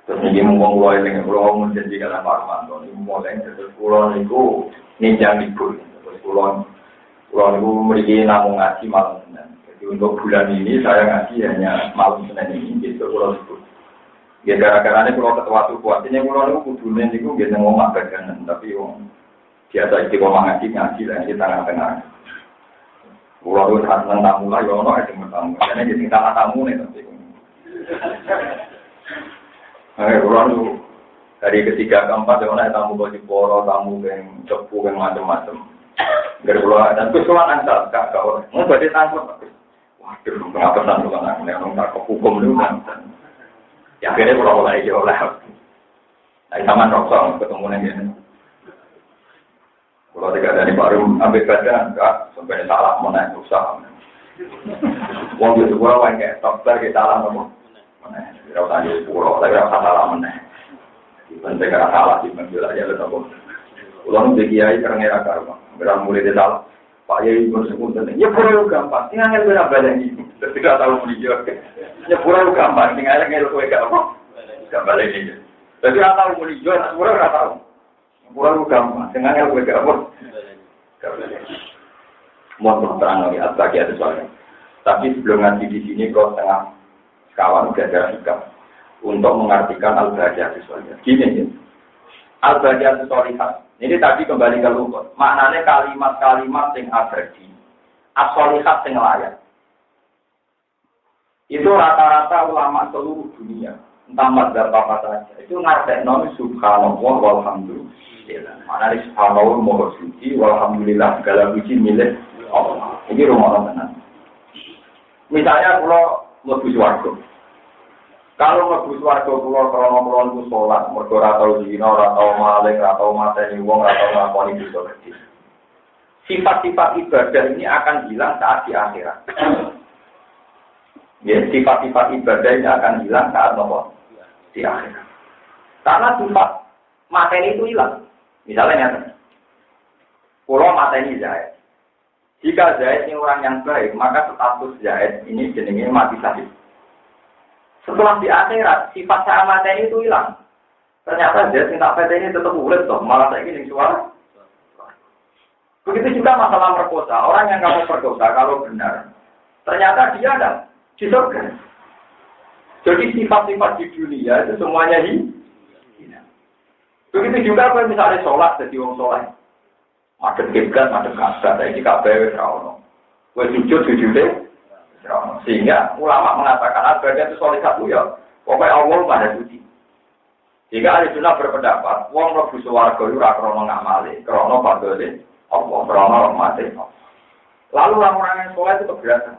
Terus ini mung kula eling kula mun janji kala Pak Armando niku mulai terus kula niku ninjang libur. Terus kula niku mriki namung ngaji malam Senin. Jadi untuk bulan ini saya ngaji hanya malam Senin ini gitu kula libur. Ya gara-gara ini kalau ketua suku, artinya kalau itu kudunya itu biasa ngomong bagian, tapi biasa istiqomah ngaji lah, di tengah-tengah. Kalau itu harus tamu lah, ya ono ada tamu, karena di tengah tamu nih nanti. Kalau itu dari ketiga keempat, ya ono tamu baju poro, tamu yang cepu, yang macam-macam. Dan kesulitan ansal, gak orang. Mau berarti tangkap, waduh, kenapa tangkap anak ini, orang tak kehukum dulu kan. Ya akhirnya pulau lagi oleh. Nah, sama rokok ketemu lagi. Kalau tidak dari baru ambil badan, enggak sampai salah mau naik usaha. Wong itu pulau yang kayak dokter kita salah ngomong. Mana? Tidak usah di pulau, tapi tidak salah mana. Penting karena salah di penjual aja le tahu. Pulau itu kiai kerana akar, berang mulai di salah. Pak Yai bersekutu tentang. Ya pulau gampang, tinggal berapa lagi. Tidak tahu beliau. Ya pulau gampang, tinggal ngel kowe gak apa. Gak balik ini. Jadi ora tahu muni yo, pulau ora tahu. Pulau gampang, tinggal ngel kowe gak apa. Gak balik. Mohon terang lagi al-baqiyatu sholihah. Tapi sebelum ngaji di sini kok tengah kawan udah ada sikap untuk mengartikan al-baqiyatu sholihah. Gini ya. Al-baqiyatu sholihah. Ini tadi kembali ke lughat. Maknanya kalimat-kalimat sing abadi. As-sholihah sing layak. Itu rata-rata ulama seluruh dunia, entah mazhab apa saja, itu ngartekno subhanallah walhamdulillah. Mana di subhanallah moho suci walhamdulillah segala puji milik Allah. Ini rumah tenan. Misalnya kalau mlebu swarga. Kalau mlebu swarga kula krana niku salat, mergo ora tau zina, ora tau maling, ora tau mateni wong, ora tau ngakoni dosa gedhe. Sifat-sifat ibadah ini akan hilang saat di akhirat. Ya, sifat-sifat ibadah ini akan hilang saat nopo di akhirat. Karena sifat mateni itu hilang. Misalnya, kalau mateni Zaid, jika Zaid ini orang yang baik, maka status Zaid ini jenenge mati syahid. Setelah di akhirat, sifat saya mateni itu hilang. Ternyata Zaid minta PT ini tetap urip toh, malah saya ingin suara. Begitu juga masalah perkosa. Orang yang kamu perkosa kalau benar, ternyata dia ada di surga. Jadi sifat-sifat di dunia itu semuanya hilang. Begitu juga kalau misalnya sholat jadi orang sholat, madem kiblat, madem kasar, jadi kabeh ora. Kowe sujud deh, sehingga ulama mengatakan ibadah itu sholihah ya. Pokoknya Allah Maha Suci. Jika ahli sunnah berpendapat, wong mlebu swarga iku ora krana ngamali, krana fadhile Allah, krana rahmate Allah. Lalu orang-orang yang sholat itu keberatan.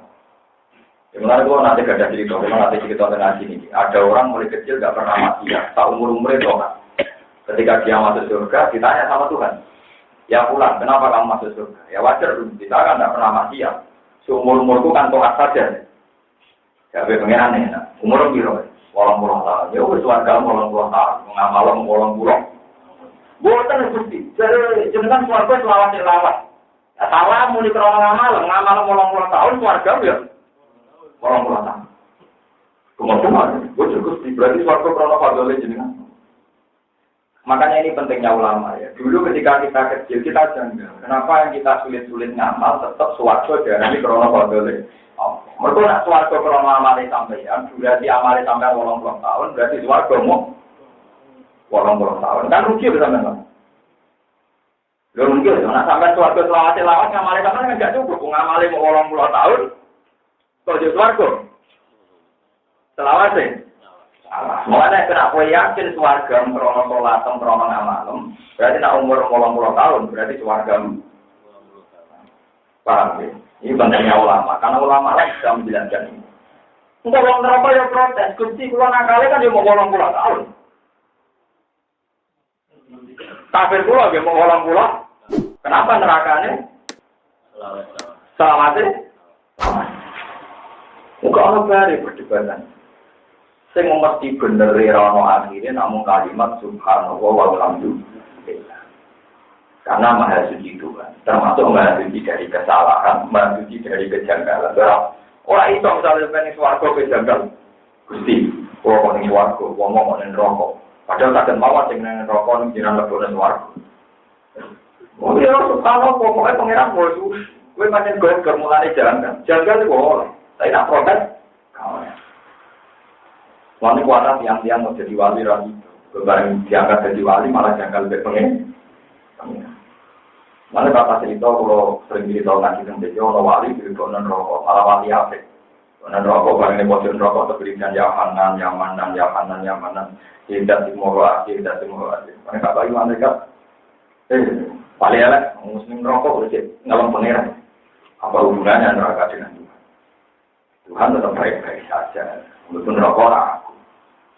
Sebenarnya kalau nanti gak ada cerita, kalau nanti cerita tengah sini, ada orang mulai kecil gak pernah mati ya, tak umur-umurnya sholat. Ketika dia masuk surga, ditanya sama Tuhan, ya pulang, kenapa kamu masuk surga? Ya wajar, kita kan gak pernah mati ya. Seumur-umurku kan toat saja. Ya pengen aneh, umur berapa? 80 tahun. Ya wis warga 80 tahun, ngamal 80. Boten Gusti, jadi jenengan swarga selawat-selawat. Ya salah muni krana ngamal 80 tahun warga ya. Orang pulang. Kemudian, gue cukup berarti suatu krono fadole jenengan. Makanya ini pentingnya ulama ya. Dulu ketika kita kecil kita janggal. Kenapa yang kita sulit-sulit ngamal tetap suwargo dari krono fadole? Mereka nak suwargo krono amale sampeyan, berarti amale sampeyan 80 tahun, berarti suwargo mau 80 tahun. Kan rugi bersama-sama. Lho mungkin, nak sampeyan suwargo selawat-selawat ngamale sampeyan kan gak cukup. Ngamale mau 80 tahun. Kalau di suarga, selawase. Mulane kena kowe yakin swarga krono salat krono ngamalem, berarti nak umur 80 tahun berarti swarga. Paham ya? Ini pentingnya ulama, karena ulama lah bisa menjelaskan ini. Untuk orang neraka yang protes, Gusti kula nakale kan dia mau 80 tahun. Kafir kula dia mau 80. Kenapa nerakane? Selamat. Muka ana bare perdebatan. Sing mesti bener rono akhire namung kalimat subhanallah walhamdulillah. Karena maha suci Tuhan, termasuk maha suci dari kesalahan, maha suci dari kejanggalan. Orang itu misalnya pengen swarga kejanggalan, Gusti, kalau pengen swarga, ngomong ning neraka. Padahal tak mau sing ning neraka ning jiran lebone swarga. Oh iya, subhanallah, pokoknya pengiran bos. Kowe pancen gowo mulane janggal. Janggal iku ora. Tapi nak protes, kawan. Wani kuasa tiang-tiang mau jadi wali lagi. Kebarang diangkat jadi wali malah janggal berpengen. Mana kata cerita kalau sering cerita ngaji tentang dia orang wali di konon rokok malah wali apa? Konon rokok barang ini bocor rokok terberikan yamanan. Tidak semua. Mana kata iman mereka? Paling elek muslim rokok boleh ngalem pangeran. Apa hubungannya neraka dengan Tuhan? Tuhan tetap baik-baik saja. Untuk rokok aku.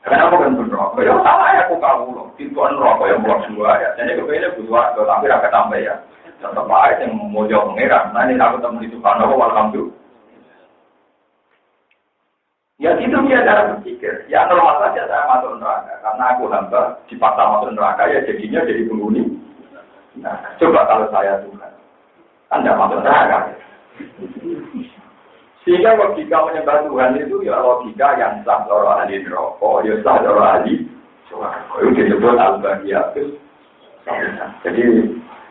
Kenapa kan rokok? Ya sama ya aku loh. Tuhan rokok yang buat semua ya. Jadi kepengen butuh tapi rakyat tambah ya. Tetap aja yang mau jauh pengeran. Nah ini aku temen itu karena aku alhamdulillah. Ya itu dia cara berpikir. Ya normal saja saya masuk neraka. Karena aku hamba dipaksa masuk neraka ya jadinya jadi penghuni. Nah coba kalau saya Tuhan. Anda masuk neraka. Sehingga logika menyembah Tuhan itu ya logika yang sah orang ahli neraka. Ya sah orang ahli surga. Itu disebut al-bahiyatus. Jadi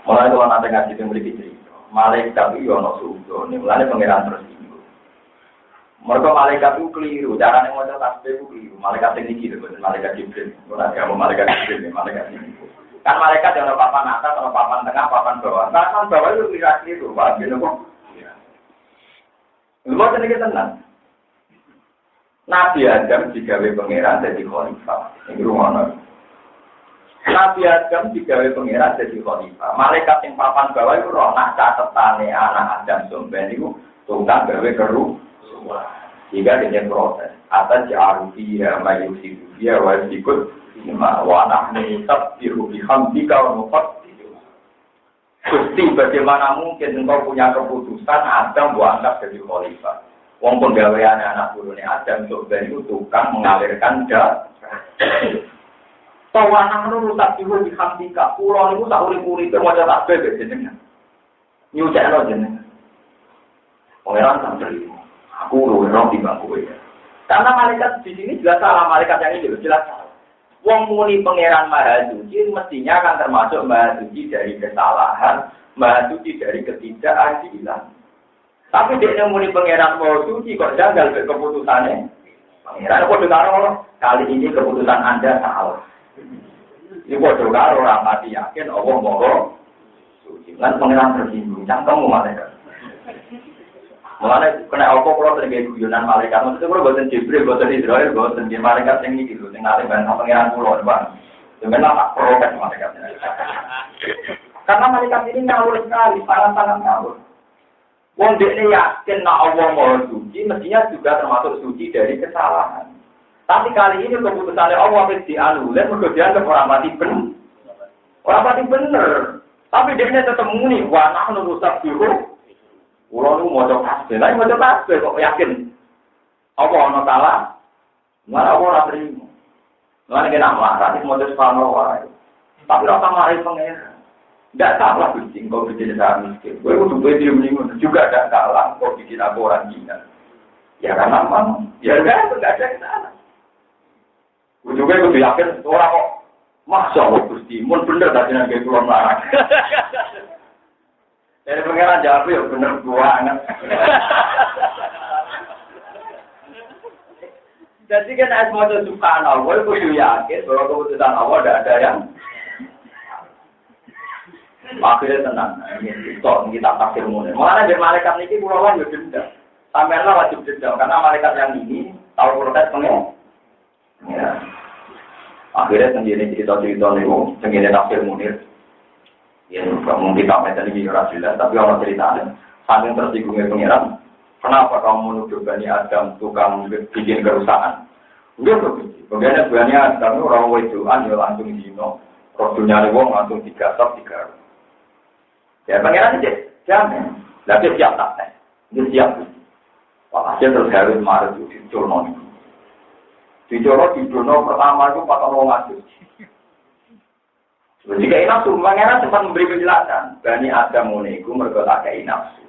mulai kalau nanti ngaji itu memiliki cerita, malaikat itu ada surga. Ini mulai pengiran tersinggung. Mereka malaikat itu keliru, caranya mau tasbih itu keliru. Malaikat ini gitu, malaikat Jibril. Mulai kamu malaikat Jibril, malaikat ini. Kan malaikat yang ada papan atas, ada papan tengah, papan bawah. Papan bawah itu keliru, paham gitu kok? Lu sedikit tenang. Nabi Adam digawe pengiran jadi khalifah. Ini rumahnya. Nabi Adam digawe pengiran jadi khalifah. Malaikat yang papan bawah itu roh nak catetane anak Adam somben itu tukang gawe keru. Jika dia proses, atas ja'arufi ya mayusidu ya wajibut wa nahni tabbiru bihamdika wa nufattidu. Gusti bagaimana mungkin engkau punya keputusan Adam buat angkat jadi khalifah. Wong penggaweane anak turune Adam somben itu tukang mengalirkan darah. Tawanan lu tak diwo di hamdika, pulau itu tak urip-uripe wajah tak bebek jenengan. Nyucakno jenengan. Pangeran santri, aku ora timbang kowe. Karena malaikat di sini jelas salah, malaikat yang ini jelas salah. Wong muni pangeran Maha Suci mestinya akan termasuk Maha Suci dari kesalahan, Maha Suci dari ketidakadilan. Tapi dia muni pangeran Maha Suci kok janggal keputusannya. Pangeran kok dengar kali ini keputusan Anda salah. Ini bodoh karo orang mati yakin Allah moho suci. Kan pengiran tersinggung, cangkem malaikat. Mulane kena apa kalau terjadi guyonan malaikat, maksudnya kalau buatan Jibril, buatan Israel, buatan di malaikat yang ini gitu, yang ngalih banyak pengiran pulau, bang. Sebenarnya tak protes malaikatnya. Karena malaikat ini ngawur sekali, sangat-sangat ngawur. Wong dekne yakin nak Allah moho suci, mestinya juga termasuk suci dari kesalahan. Tapi kali ini keputusannya Allah wis dianulir mergo dianggap orang mati bener. Orang mati bener. Tapi dia tetap muni wa nahnu nusabbihu. Kulo nu maca tasbih, lha maca tasbih kok yakin. Apa ana salah? Malah ora trimo. Lan kena marah iki maca subhanallah. Tapi ora mari pengen. Enggak salah Gusti, kok bikin saya miskin. Kowe kudu duwe dhewe juga enggak salah kok bikin aku orang gila. Ya karena memang ya enggak ada kesalahan. Juga itu yakin orang kok masya Allah Gusti, mun bener tadi nggak keluar marah. Dari pengeran jawab ya bener banget. Jadi kan asma itu subhanallah, itu yakin bahwa keputusan Allah tidak ada yang akhirnya tenang. Kita takdir mulai. Mana dari malaikat ini pulau juga dendam. Sampailah wajib dendam karena malaikat yang ini tahu proses pengen. Ya. Akhirnya sendiri cerita-cerita nih, sendiri tafsir Munir. Ya, mungkin kita macam ini jelas, tapi orang ceritanya saling tersinggungnya pengiran. Kenapa kamu menuduh Bani Adam tukang bikin kerusakan? Udah begitu. Bagaimana Bani Adam orang wedoan ya langsung dino, rodunya wong langsung digasap digaruk. Ya pengiran aja, jangan. Tapi siap tak? Dia siap. Walhasil terus harus marah itu dicurno. Dicurno pertama itu 4 orang ngasus. Jika nafsu, pangeran sempat memberi penjelasan. Bani Adam muniku mergo tak kei nafsu.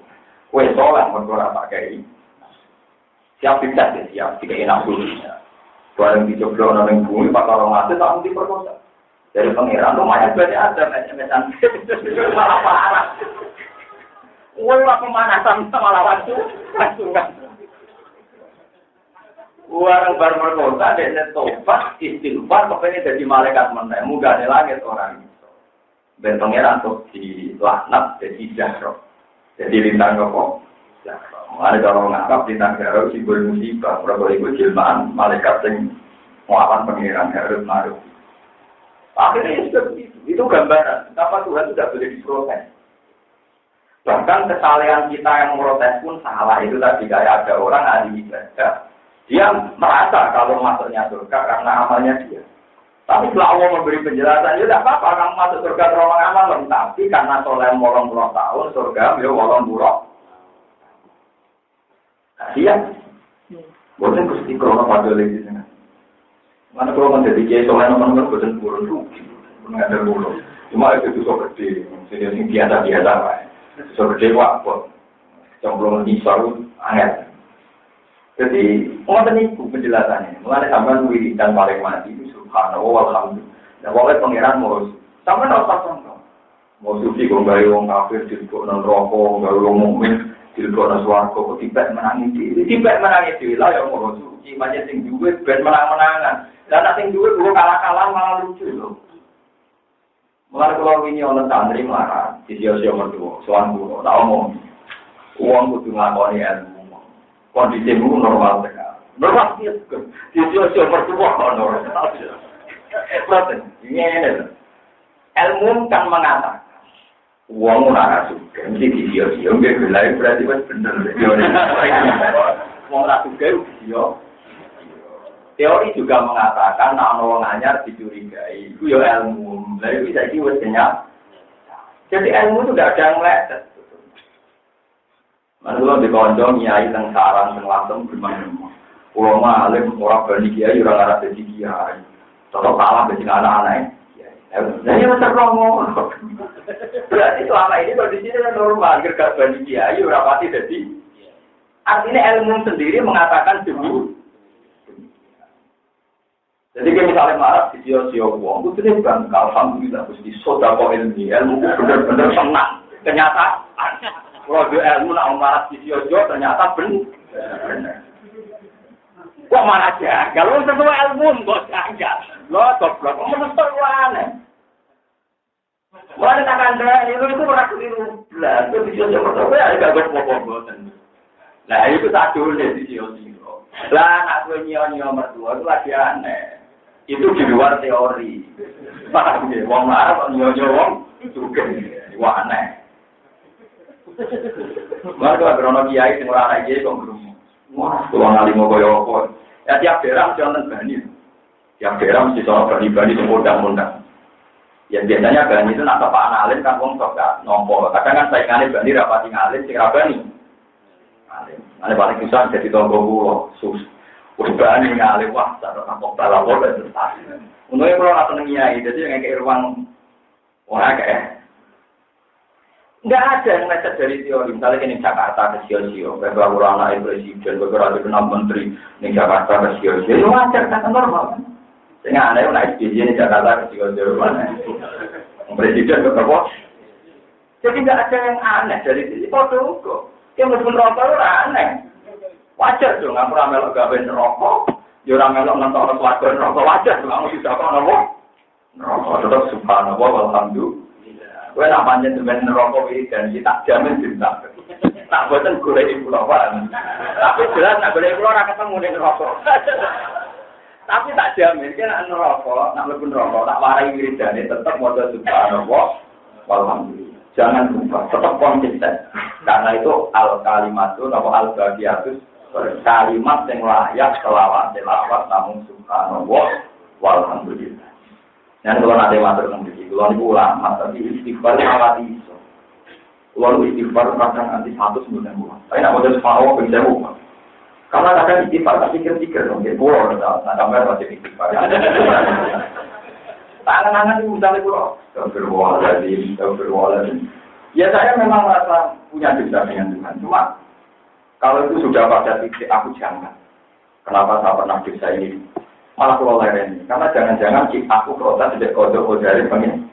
Kue soleh mergo tak kei. Siap bisa deh, siap jika nafsu. Barang dicoba orang bumi, 4 orang ngasus tak mesti perkosa. Dari pangeran lumayan Bani Adam SMS-an. Malah parah. Wah pemanasan malah langsung kan. Orang baru berkota, dia tobat, istighfar, pokoknya jadi malaikat menang. Mudah ada langit orang itu. Dan pangeran untuk dilaknat, jadi jahro. Jadi lintang kok. Ada kalau ngangkap lintang jahro, simbol musibah. Berapa itu jilmaan, malaikat yang melawan pangeran harus naruh. Akhirnya itu gambaran. Kenapa Tuhan tidak boleh diprotes? Bahkan kesalahan kita yang protes pun salah. Itu tadi kayak ada orang ahli ibadah. Dia merasa kalau masuknya surga karena amalnya dia. Tapi setelah Allah memberi penjelasan, ya tidak apa-apa kamu masuk surga terowong amal, tapi karena soleh 80 tahun, surga ya 80. Nah, dia boleh gusti krono pada lagi di sana. Mana kalau menjadi kiai soleh nomor bosan burun rugi, mengajar burun. Cuma itu so gede, jadi yang biasa-biasa lah. So gede waktu, cemplung di sarung angin. Jadi, orang itu penjelasannya. Mulai sampai wiridan paling mati itu subhanallah walhamdulillah. Nah, boleh pangeran mau sampai tak pasang. Mau suci kok gawe wong kafir dilebok nang neraka, gawe wong mukmin dilebok nang swarga, kok tiba menangi dhewe. Tiba menangi dhewe lah ya mau suci, macam sing duwe ben menang-menangan. Lah nek sing duwe kok kalah-kalah malah lucu lho. Mulai kalau ini orang santri marah, di sio-sio mertua, soal guru, tak omong. Uang kudu ngakoni ilmu. Kondisimu normal sekali. Normal dia sio-sio mertua normal. Betul. Ini ilmu kan mengatakan uang ora suka, mesti di sio-sio nggih gelai berarti wis bener. Wong ora suka yo. Teori juga mengatakan nek ana wong anyar dicurigai, itu ya ilmu. Lah iki saiki wis kenyang. Jadi ilmu itu tidak ada yang meleset. Manula dikonco nyai teng sarang teng langsung gimana? Ulama alim ora bani kiai ora ngarep dadi kiai. Kalau kalah dadi anak-anak nah ini macam romo. Berarti selama ini kondisinya normal, gak bani kiai ora pati dadi. Artinya ilmu sendiri mengatakan demi. Jadi kalau misalnya marah di sio-sio uang, itu dia bangga. Alhamdulillah, mesti sodako ilmu benar-benar senang. Kenyataan. Kalau dia ilmu nak marah di sio-sio, ternyata benar. Kok marah aja? Kalau sesuai ilmu, kok enggak? Lo goblok, kok menurut aneh. Mulai tak ada itu orang keliru. Lah, itu di sio-sio pertama ya agak berpokok-pokok. Nah, itu satu di sio-sio. Lah, nak gue nyo-nyo mertua itu lagi aneh. Itu di luar teori. Paham ya? Wong marah kok nyonya wong juga. Wah aneh. Maka krono kiai sing ora ana kiai kok ngrum. Wah, wong alim kok yo apa. Ya tiap daerah mesti wonten bani. Tiap daerah mesti sono bani-bani sing undang-undang. Ya biasanya bani itu nak bapak alim kan wong sok gak nompo. Kadang kan saingane bani rapati ngalim sing ra bani. Alim. Ane paling susah jadi tonggo kulo. Udah nih ngalih wah, taruh tampok balawor dan tertas. Untungnya kalau nggak seneng nyai, jadi yang kayak ruang, wah kayak nggak ada yang ngecek dari teori. Misalnya ini Jakarta ke sio-sio, beberapa anak presiden, beberapa enam menteri di Jakarta ke sio-sio, itu wajar kata normal. Sehingga aneh naik SPJ di Jakarta ke sio-sio mana? Presiden beberapa. Jadi nggak ada yang aneh dari sini. Kok tuh? Yang meskipun rokok aneh. Wajar dong, aku ramelok gawe neraka, yo ramelok nonton keluarga neraka wajar dong, kamu sudah kok nopo? Neraka tetap subhanallah walhamdulillah. Kowe nak pancen sampeyan neraka iki dan tak jamin bintang. Tak boten golek kula wae. Tapi jelas nak golek kula ora ketemu ning neraka. Tapi tak jamin kan neraka, nak mlebu neraka tak warai wiridane tetep maca subhanallah walhamdulillah. Jangan lupa, tetap konsisten. Karena itu al-kalimatu atau al-baqiyatus kalimat yang layak selawat namun subhanallah walhamdulillah. Nah, kalau nanti matur sendiri, kalau ini ulama, tapi istighfar malah iso. Kalau istighfar kadang anti 100 bulan. Tapi nak mau jadi subhanallah bisa bukan. Karena kadang istighfar tak pikir-pikir, mungkin pulau, nah sampai masih istighfar. Tangan-tangan itu misalnya pulau. Astagfirullahaladzim. Ya saya memang merasa punya dosa dengan Tuhan. Cuma kalau itu sudah pada titik aku jangan. Kenapa saya pernah dosa ini? Malah pulau lain ini. Karena jangan-jangan aku protes tidak kodok dari pengen.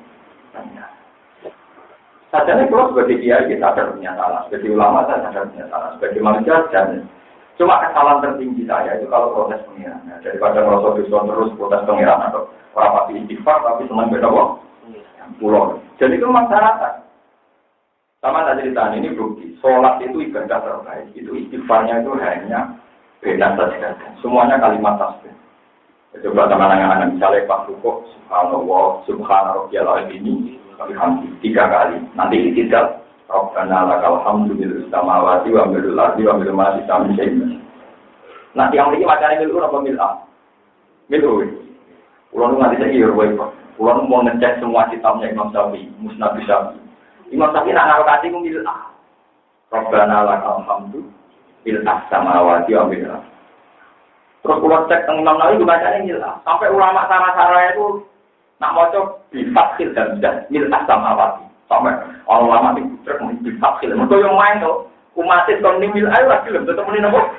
Sajanya kalau sebagai kiai kita ada punya salah. Sebagai ulama saya ada punya salah. Sebagai manusia jangan. Cuma kesalahan tertinggi saya itu kalau protes pengiran. Nah, daripada merasa dosa terus protes pengiran atau orang pasti istighfar tapi senang beda kok. Pulau. Jadi itu masyarakat. Sama tak cerita ini bukti. Sholat itu ibadah terbaik. Itu istighfarnya itu hanya beda saja. Semuanya kalimat tasbih. Coba teman-teman misalnya Pak Rukuk, Subhanallah, Subhanallah ini 3 kali. Nanti tidak. Rabbana lakal hamdu bil samawati wa bil ardi wa bil ma sami syai'in. Nah, yang ini macane milu apa milah? Milu. Kulo nganti saiki yo wae, Pak. Kulo mau ngecek semua kitabnya Imam Syafi'i, Musnad Syafi'i. Imam Syafi'i nak ngalokasi ku milah. Rabbana lakal hamdu bil samawati wa bil ardi. Terus kulo cek teng Imam Nawawi bacane milah. Sampai ulama sarah-sarah itu nak maca bifakhir dan milah samawati. Sampai orang lama di truk di vaksin. Mereka yang main tuh, umatin kon nimil ayo lagi lebih tetap mending apa?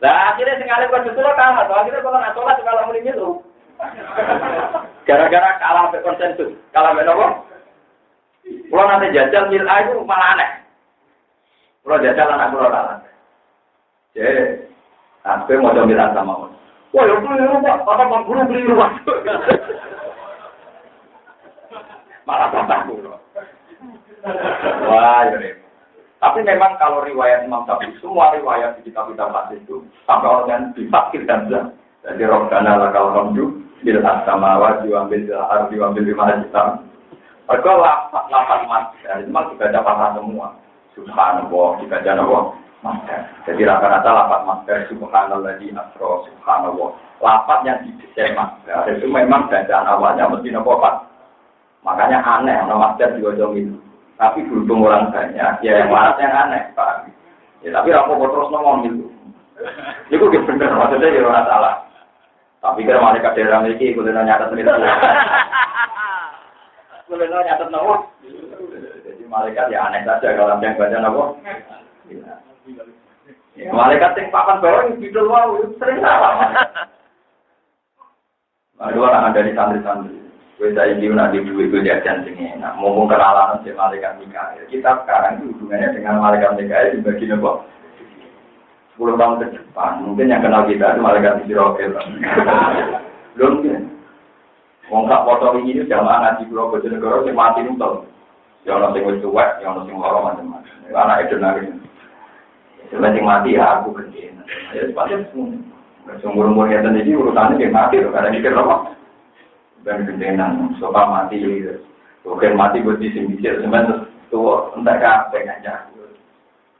Nah akhirnya sengaja pas itu kalah. Akhirnya kalau nggak sholat kalau mending itu. Gara-gara kalah konsensus, kalah apa? Kalau nanti jajal mil ayo malah aneh. Kalau jajal anak pulau kalah. Jadi, sampai mau jaminan sama. Wah, yang beli rumah, apa guru beli rumah? Malah tambah dulu. Wah, ya repot. Tapi memang kalau riwayat Imam Syafi'i, semua riwayat di kitab-kitab hadis itu sampai orang difakir dan jelas. Jadi Rabbana lakal hamdu bil samawati wa bil ardi wa bil ma kita. Mereka lafaz mas, itu memang dibaca pasal semua. Subhanallah, dibaca apa? Master. Jadi rata-rata lafaz master subhanalladzi asra subhanallah. Lafaz yang didesain master itu memang bacaan awalnya mesti apa? Makanya aneh, nama master juga jauh itu. Tapi berhubung orang banyak, ya yang waras yang aneh, Pak. Ya, tapi aku terus ngomong itu. Itu benar, maksudnya ya orang salah. Tapi kalau malaikat daerah memiliki, boleh nyatet itu. Boleh nyatet nomor. Jadi malaikat ya aneh saja kalau yang baca nomor. Ya, malaikat yang papan bawah yang bidul mau sering salah. Ada orang dari santri-santri. Kita ini nanti duit jajan sini. Nah, ngomong kenalan si malaikat Mikael. Kita sekarang itu hubungannya dengan malaikat Mikael dibagi nopo. 10 tahun ke depan, mungkin yang kenal kita itu malaikat Israfil. Belum mungkin. Wongkak foto ini jamaah ngaji Pulau Bojonegoro yang mati nutol. Yang orang sing wis tuwek, yang orang sing lara macam-macam. Anak itu nangis. Yang mati ya aku gede. Ya sepatutnya semua. Umur-umurnya sendiri urusannya yang mati loh. Karena mikir apa? Dan gendenan, sopa mati, bukan mati buat disini-disini, sebenarnya tua, entah apa aja.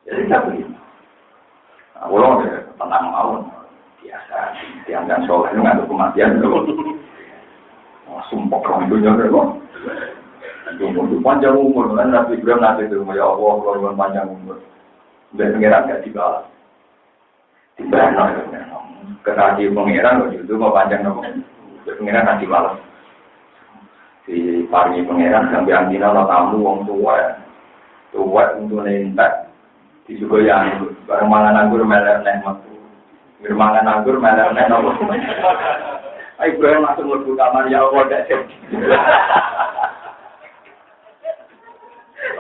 Jadi tak boleh. Ulang deh, tenang mau, biasa, dianggap soleh, nggak ada kematian dulu. Sumpah orang dunia dulu. Umur panjang umur, kan Nabi Ibrahim nanti itu, ya Allah, kalau panjang umur, dan pengiran nggak dibalas. Dibalas, kena di pengiran, itu mau panjang umur, pengiran nanti balas. Di pagi pangeran sampai antina lo tamu wong tua untuk nentak di juga yang barang mangan anggur melek nek mangan anggur melek nek nopo ai bro langsung mlebu kamar ya Allah dak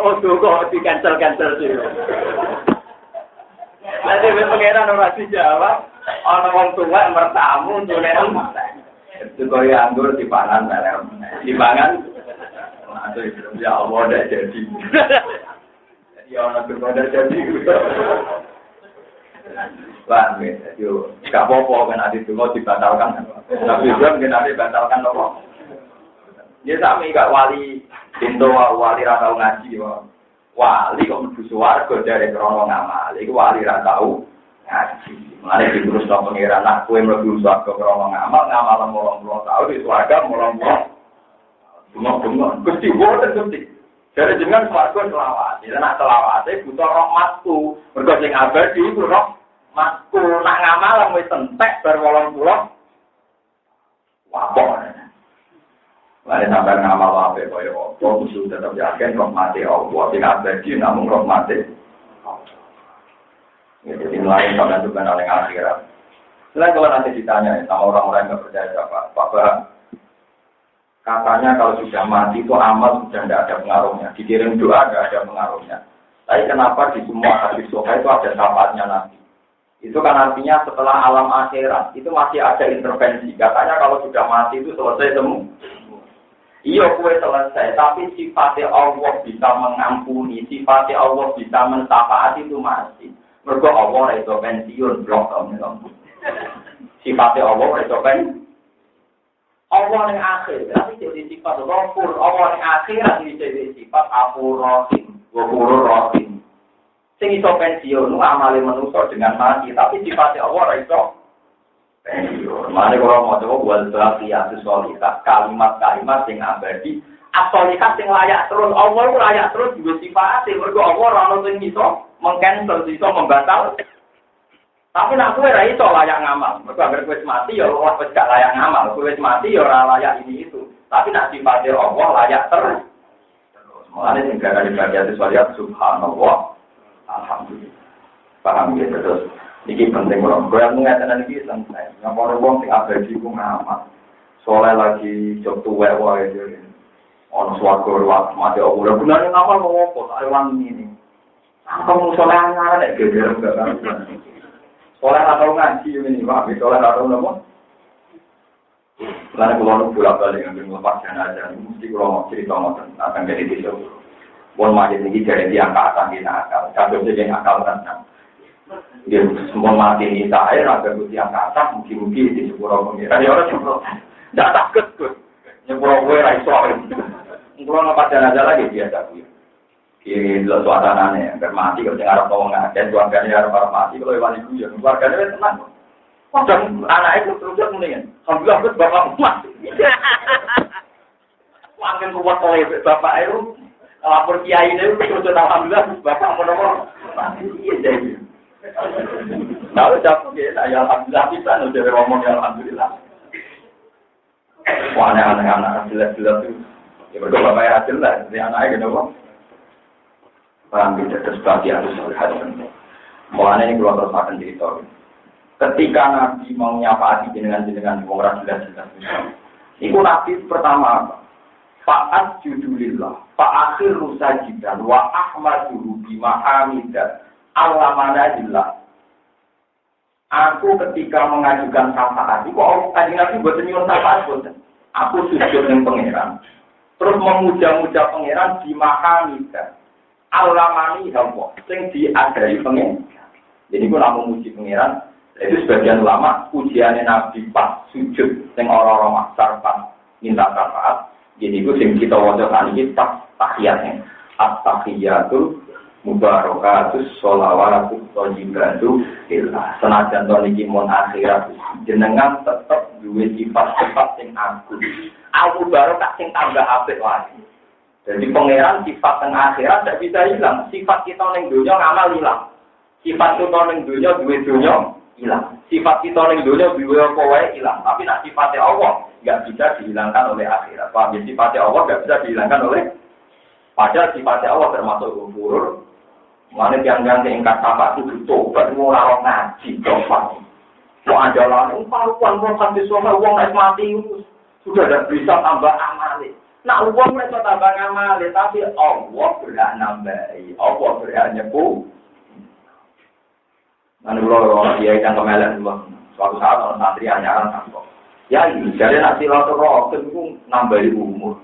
oh tuh kok di cancel sih nanti pangeran ora dijawab ana wong tua mertamu untuk nentak itu kaya anggur dipangan melem, dipangan, aduh ya Allah dah jadi, ya Allah berkoda jadi, Wah, yo gak apa-apa kan ati donga dibatalkan. Nabi Ibrahim kan ati batalkan apa? Ya sami gak wali pintu wali ra tau ngaji wae. Wali kok mlebu swarga dari krono ngamal. Iku wali ra tau ngaji. Mulane diterus nang pengiran nak kowe mlebu swarga krono ngamal 80 tahun di swarga 80. Cuma Gusti boten Gusti. Dari jenengan swarga selawat. Ya nak selawate butuh rahmatku. Mergo sing abadi iku Masku nak ngamal wis entek bar 80. Wapok. Lare sampeyan ngamal wae kaya apa kudu tetep yakin rahmate Allah sing abadi namung rahmate. Ya jadi lain sampeyan juga nang akhirat. Selain kalau nanti ditanya sama orang-orang yang percaya Bapak, katanya kalau sudah mati itu amal sudah tidak ada pengaruhnya. Dikirim doa tidak ada pengaruhnya. Tapi kenapa di semua hadis sahih itu ada syafaatnya Nabi? Itu kan artinya setelah alam akhirat itu masih ada intervensi. Katanya kalau sudah mati itu selesai semua. Iya kue selesai, tapi sifatnya Allah bisa mengampuni, sifatnya Allah bisa mensyafaati itu masih. Mergo Allah itu pensiun blok kamu. Sifatnya Allah itu pensiun. Allah yang akhir, tapi jadi sifat Ghafur. Allah yang akhirat jadi sifat Ghafur Rahim, Ghafur Rahim. Sing iso pensiun, amale manusia dengan mati, tapi sifatnya Allah iso pensiun. Mane kalau mau coba buat baqiyatu sholihah, kalimat-kalimat sing abadi, as-sholihah sing layak terus. Allah itu layak terus juga sifatnya. Mergo Allah ora ono sing iso mengcancel, iso membatal. Tapi nak kowe ra iso layak ngamal. Mergo anggere kowe mati ya Allah wis gak layak ngamal. Kowe mati ya ora layak ini itu. Tapi nak sifatnya Allah layak terus. Mulane sing gara baqiyatu sholihah subhanallah. Alhamdulillah. Paham ya terus. Iki penting kok. Kowe ngeten iki santai. Ngapore wong sing abadi ku ngamal. Soleh lagi jog tuwek wae iki. Ono swarga ruwet mati ora gunane ngamal kok opo sak wangi ini. Kamu soleh ngarep nek geger enggak kan. Soleh atau ngaji ini Pak, soleh atau nopo? Lalu kalau bolak-balik ngambil lepas jenazah, mesti kalau mau cerita ngoten akan jadi disebut. Bon majid ini dari tiang akan kita akal, kalau jadi akal kan. Dia semua mati ini saya agak tiang atas, mungkin di sepuluh pengiran. Ya orang cuma tidak takut tuh, nyepuluh gue raisoin. Kalau lepas jenazah lagi biasa gue. Kiri suasananya bermati, kalau jangan harap ngomong ngajak, keluarganya harap mati, kalau iwan ibu ya keluarganya tenang. Dan anak itu terus mendingan, alhamdulillah bet bapak mati. Makin kuat oleh bapak itu. Lapor kiai itu terus alhamdulillah bapak menolong. Iya jadi. Lalu jawab ya alhamdulillah bisa udah ngomong alhamdulillah. Wah anak-anak jelas-jelas itu. Ya berdoa bapak ya jelas, jadi anaknya gitu. Paham tidak terus harus melihat. Mulanya ini keluar terus akan cerita. Ketika Nabi mau nyapa dengan orang jelas-jelas. Itu Nabi pertama apa? Fa'at judulillah, fa'akhiru sajidan, wa ahmaduhu bimahamidah, alamanadillah. Aku ketika mengajukan syafaat, itu kanjeng Nabi buat nyuwun syafaat boten. Aku sujud dengan pangeran, terus memuja-muja pangeran bimahamidah, alamani Allah, sing diadari pangeran. Jadi aku nak memuji pangeran, itu sebagian ulama pujiannya Nabi pas sujud, sing orang-orang maksar pas minta syafaat. Jadi itu sing kita wajah tadi tak tahiyatnya. At-tahiyatul mubarakatus sholawatu thayyibatu lillah. Senajan to niki mun akhirat jenengan tetep duwe sifat-sifat sing agung. Aku baru tak sing tambah apik wae. Jadi pangeran sifat teng akhirat tidak bisa hilang. Sifat kita ning donya ngamal hilang. Sifat kita ning donya duwe donya hilang. Sifat kita ning donya duwe apa wae hilang. Tapi nek sifate Allah nggak bisa dihilangkan oleh akhirat. Paham? Jadi sifatnya Allah nggak bisa dihilangkan oleh. Padahal sifatnya Allah termasuk umur. Mana yang keingkat apa itu tobat mau lawan ngaji tobat. Mau ada lawan paruan mau sampai semua uang naik mati sudah ada bisa tambah amali. Nah uang mereka tambah amali tapi Allah berhak nambahi. Allah berhak nyepu. Mana kalau dia yang kemelan suatu saat orang santri anyaran sampai. Ya ini, jadi nak silaturahim itu nambahi umur.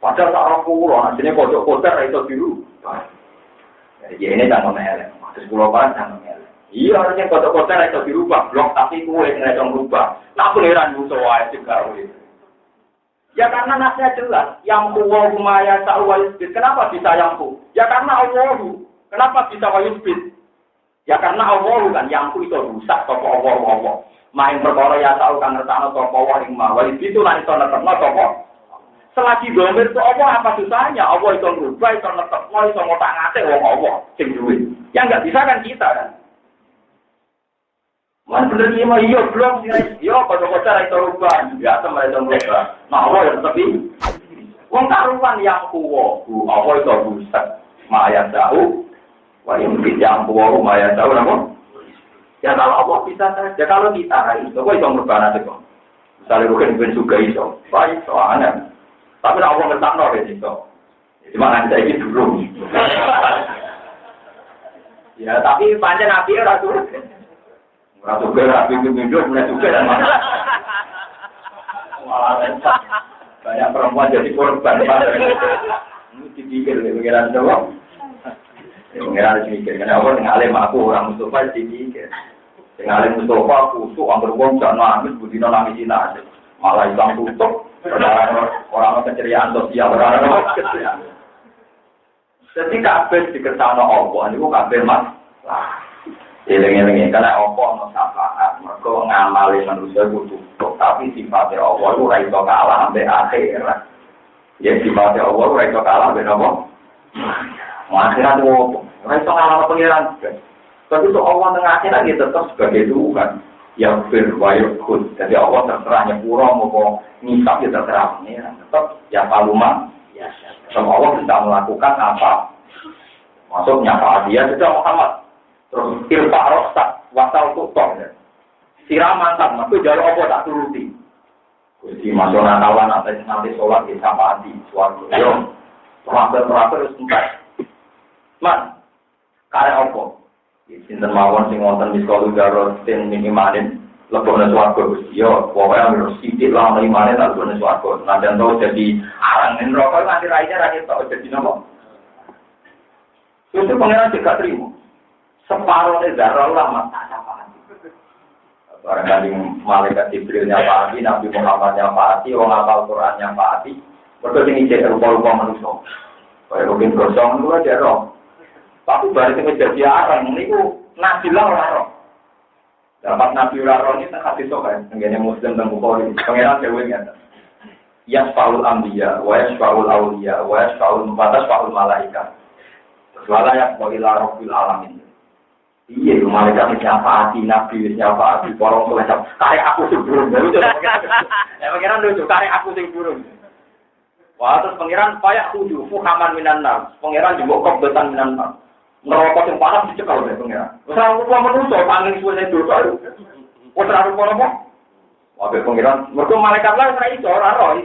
Padahal tak orang pulau, nantinya kocok-kocok itu biru. Jadi ini jangan melek. Terus pulau barat jangan melek. Iya, harusnya kota-kota itu dirubah, blok tapi kue yang itu merubah. Nah, pengiran musuh wae juga. Ya karena nasnya jelas, yang kuwa kumaya ta'wa yusbit. Kenapa bisa yang ku? Ya karena Allahu. Kenapa bisa wa yusbit? Ya karena Allahu kan, yang ku itu rusak, toko Allah. Main perkara ya tahu kan ngertano toko wa hingma. Wa yusbit itu lah itu netepno toko. Selagi domir itu Allah apa susahnya? Allah itu merubah, itu netepno, itu ngotak-ngatik, Allah. Sing duit. Ya nggak bisa kan kita kan? Mas bener ini mah iya belum iya kota-kota itu rubah biasa mereka mereka. Nah Allah yang tapi wong karuan yang kuwo Allah itu rusak maya tahu wah yang yang kuwo maya tahu nama ya kalau Allah bisa saja kalau kita itu kok itu merubah nanti kok misalnya bukan juga itu baik soalnya tapi Allah ngetak no itu cuma nanti saya dulu ya tapi panjang nabi rasul Ratu Gera, pintu-pintu, mulai juga dan mana. Banyak perempuan jadi korban. Ini dipikir, pengiran doang. Pengiran dipikir, karena Allah dengan alim aku, orang Mustafa dipikir. Dengan alim Mustafa, kusuk, anggur wong, jangan nangis, budina nangis cina. Malah hilang tutup, orang keceriaan sosial, orang keceriaan. Jadi kabeh dikersana Allah, ini kabeh mas. Eling-eling karena apa ono syafaat mergo ngamali manusia kudu tapi sifatnya Allah ora iso kalah sampai akhirat. Ya sifatnya Allah ora iso kalah ben apa? Akhirat ora iso kalah pengiran. Tapi itu Allah tengah akhirat dia tetap sebagai Tuhan yang berwayukut. Jadi Allah terserah nyepuro mau ngisap ya terserah pengiran. Tetap ya paluma ya sama Allah bisa melakukan apa? Maksudnya apa dia sudah Muhammad terus irfa rosak, wasal tutok ya. Siraman tak, maka jalur apa tak turuti. Jadi masuk nakalan atas nanti sholat di sapati, suatu yo. Terakhir harus entar. Man, karya apa? Sinten mawon sing wonten di sekolah garot ten minimalin lebokne swarga Gusti yo. Pokoke harus sithik lah minimalin tak lebokne swarga. Nanti to jadi arang neraka nanti raine ra ketok jadi napa? Itu pangeran juga terima. Separuh dari darah ulama tak apa. Barangkali malaikat Jibril nyapaati, Nabi Muhammad nyapaati, orang hafal Quran nyapaati. Betul ini cek rupa-rupa manusia. Kayak mungkin gosong itu aja roh. Tapi balik itu jadi arang, ini ku nabilah orang. Dapat nabi orang ini tak hati sok kan, tenggine Muslim dan Bukhari. Pangeran dewe ngata. Yasfaul anbiya, wa yasfaul auliya, wa yasfaul mubatas faul malaikat. Wala yaqbaila rabbil alamin. Iya, malaikat nyafaati, nabi nyafaati, porong soleh karek aku sing burung. Ya pangeran lucu, karek aku sing burung. Wah, terus pangeran payak tujuh, fuhaman minan nar. Pangeran juga kobbetan minan nar. Neraka sing panas dicekal oleh pangeran. Wis ora rupa manusa, pangling suwene dosa. Wis ora rupa apa? Wae pangeran, mergo malaikat lah ora iso ora roh,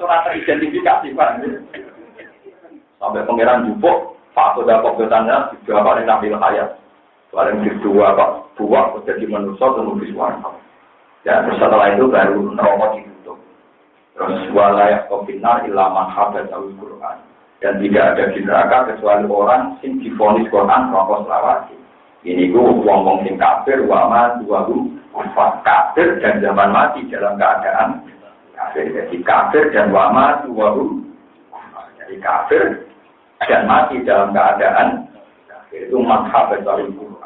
ora teridentifikasi, Pak. Sampai pangeran jupuk, fakta kobbetannya juga paling nabil hayat. Paling kedua Pak, buah jadi manusia kemudian warna. Dan setelah itu baru neraka ditutup. Terus walayak kofinar ilaman habat al-Quran. Dan tidak ada di neraka kecuali orang sing divonis Quran rokok selawati. Ini gue ngomong sing kafir, waman, duahu, kufar kafir dan zaman mati dalam keadaan kafir. Jadi kafir dan waman, duahu, jadi kafir dan mati dalam keadaan kafir. Itu madhabat al-Quran.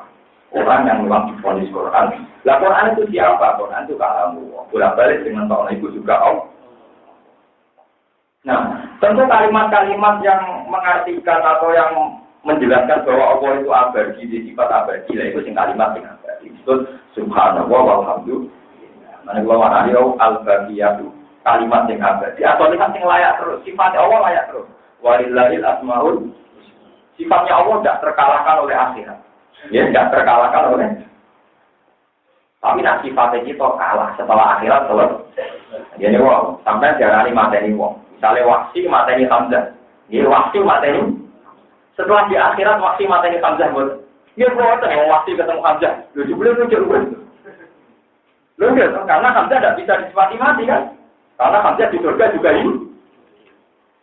Orang yang memang divonis Quran. Lah Quran itu siapa? Quran itu kalamu. Bolak-balik dengan tahun itu juga Allah. Nah, tentu kalimat-kalimat yang mengartikan atau yang menjelaskan bahwa Allah itu abadi, sifat abadi, lah itu sing kalimat yang abadi. Itu subhanallah walhamdulillah. Mana kalau ada al-baqiyatu kalimat yang abadi. Atau kalimat yang layak terus. Sifatnya Allah layak terus. Walillahil asmaul. Sifatnya Allah tidak terkalahkan oleh akhirat. Ya, tidak terkalahkan oleh. Tapi nak sifatnya kita kalah setelah akhirat selesai. Jadi wong, sampai jarani mateni wong. Misalnya waksi mateni Hamzah. Ya waksi mateni. Setelah di akhirat waksi mateni Hamzah buat. Ya buat yang waksi ketemu Hamzah. Lu belum Lu karena Hamzah tidak bisa disifati mati kan? Karena Hamzah di surga juga ini.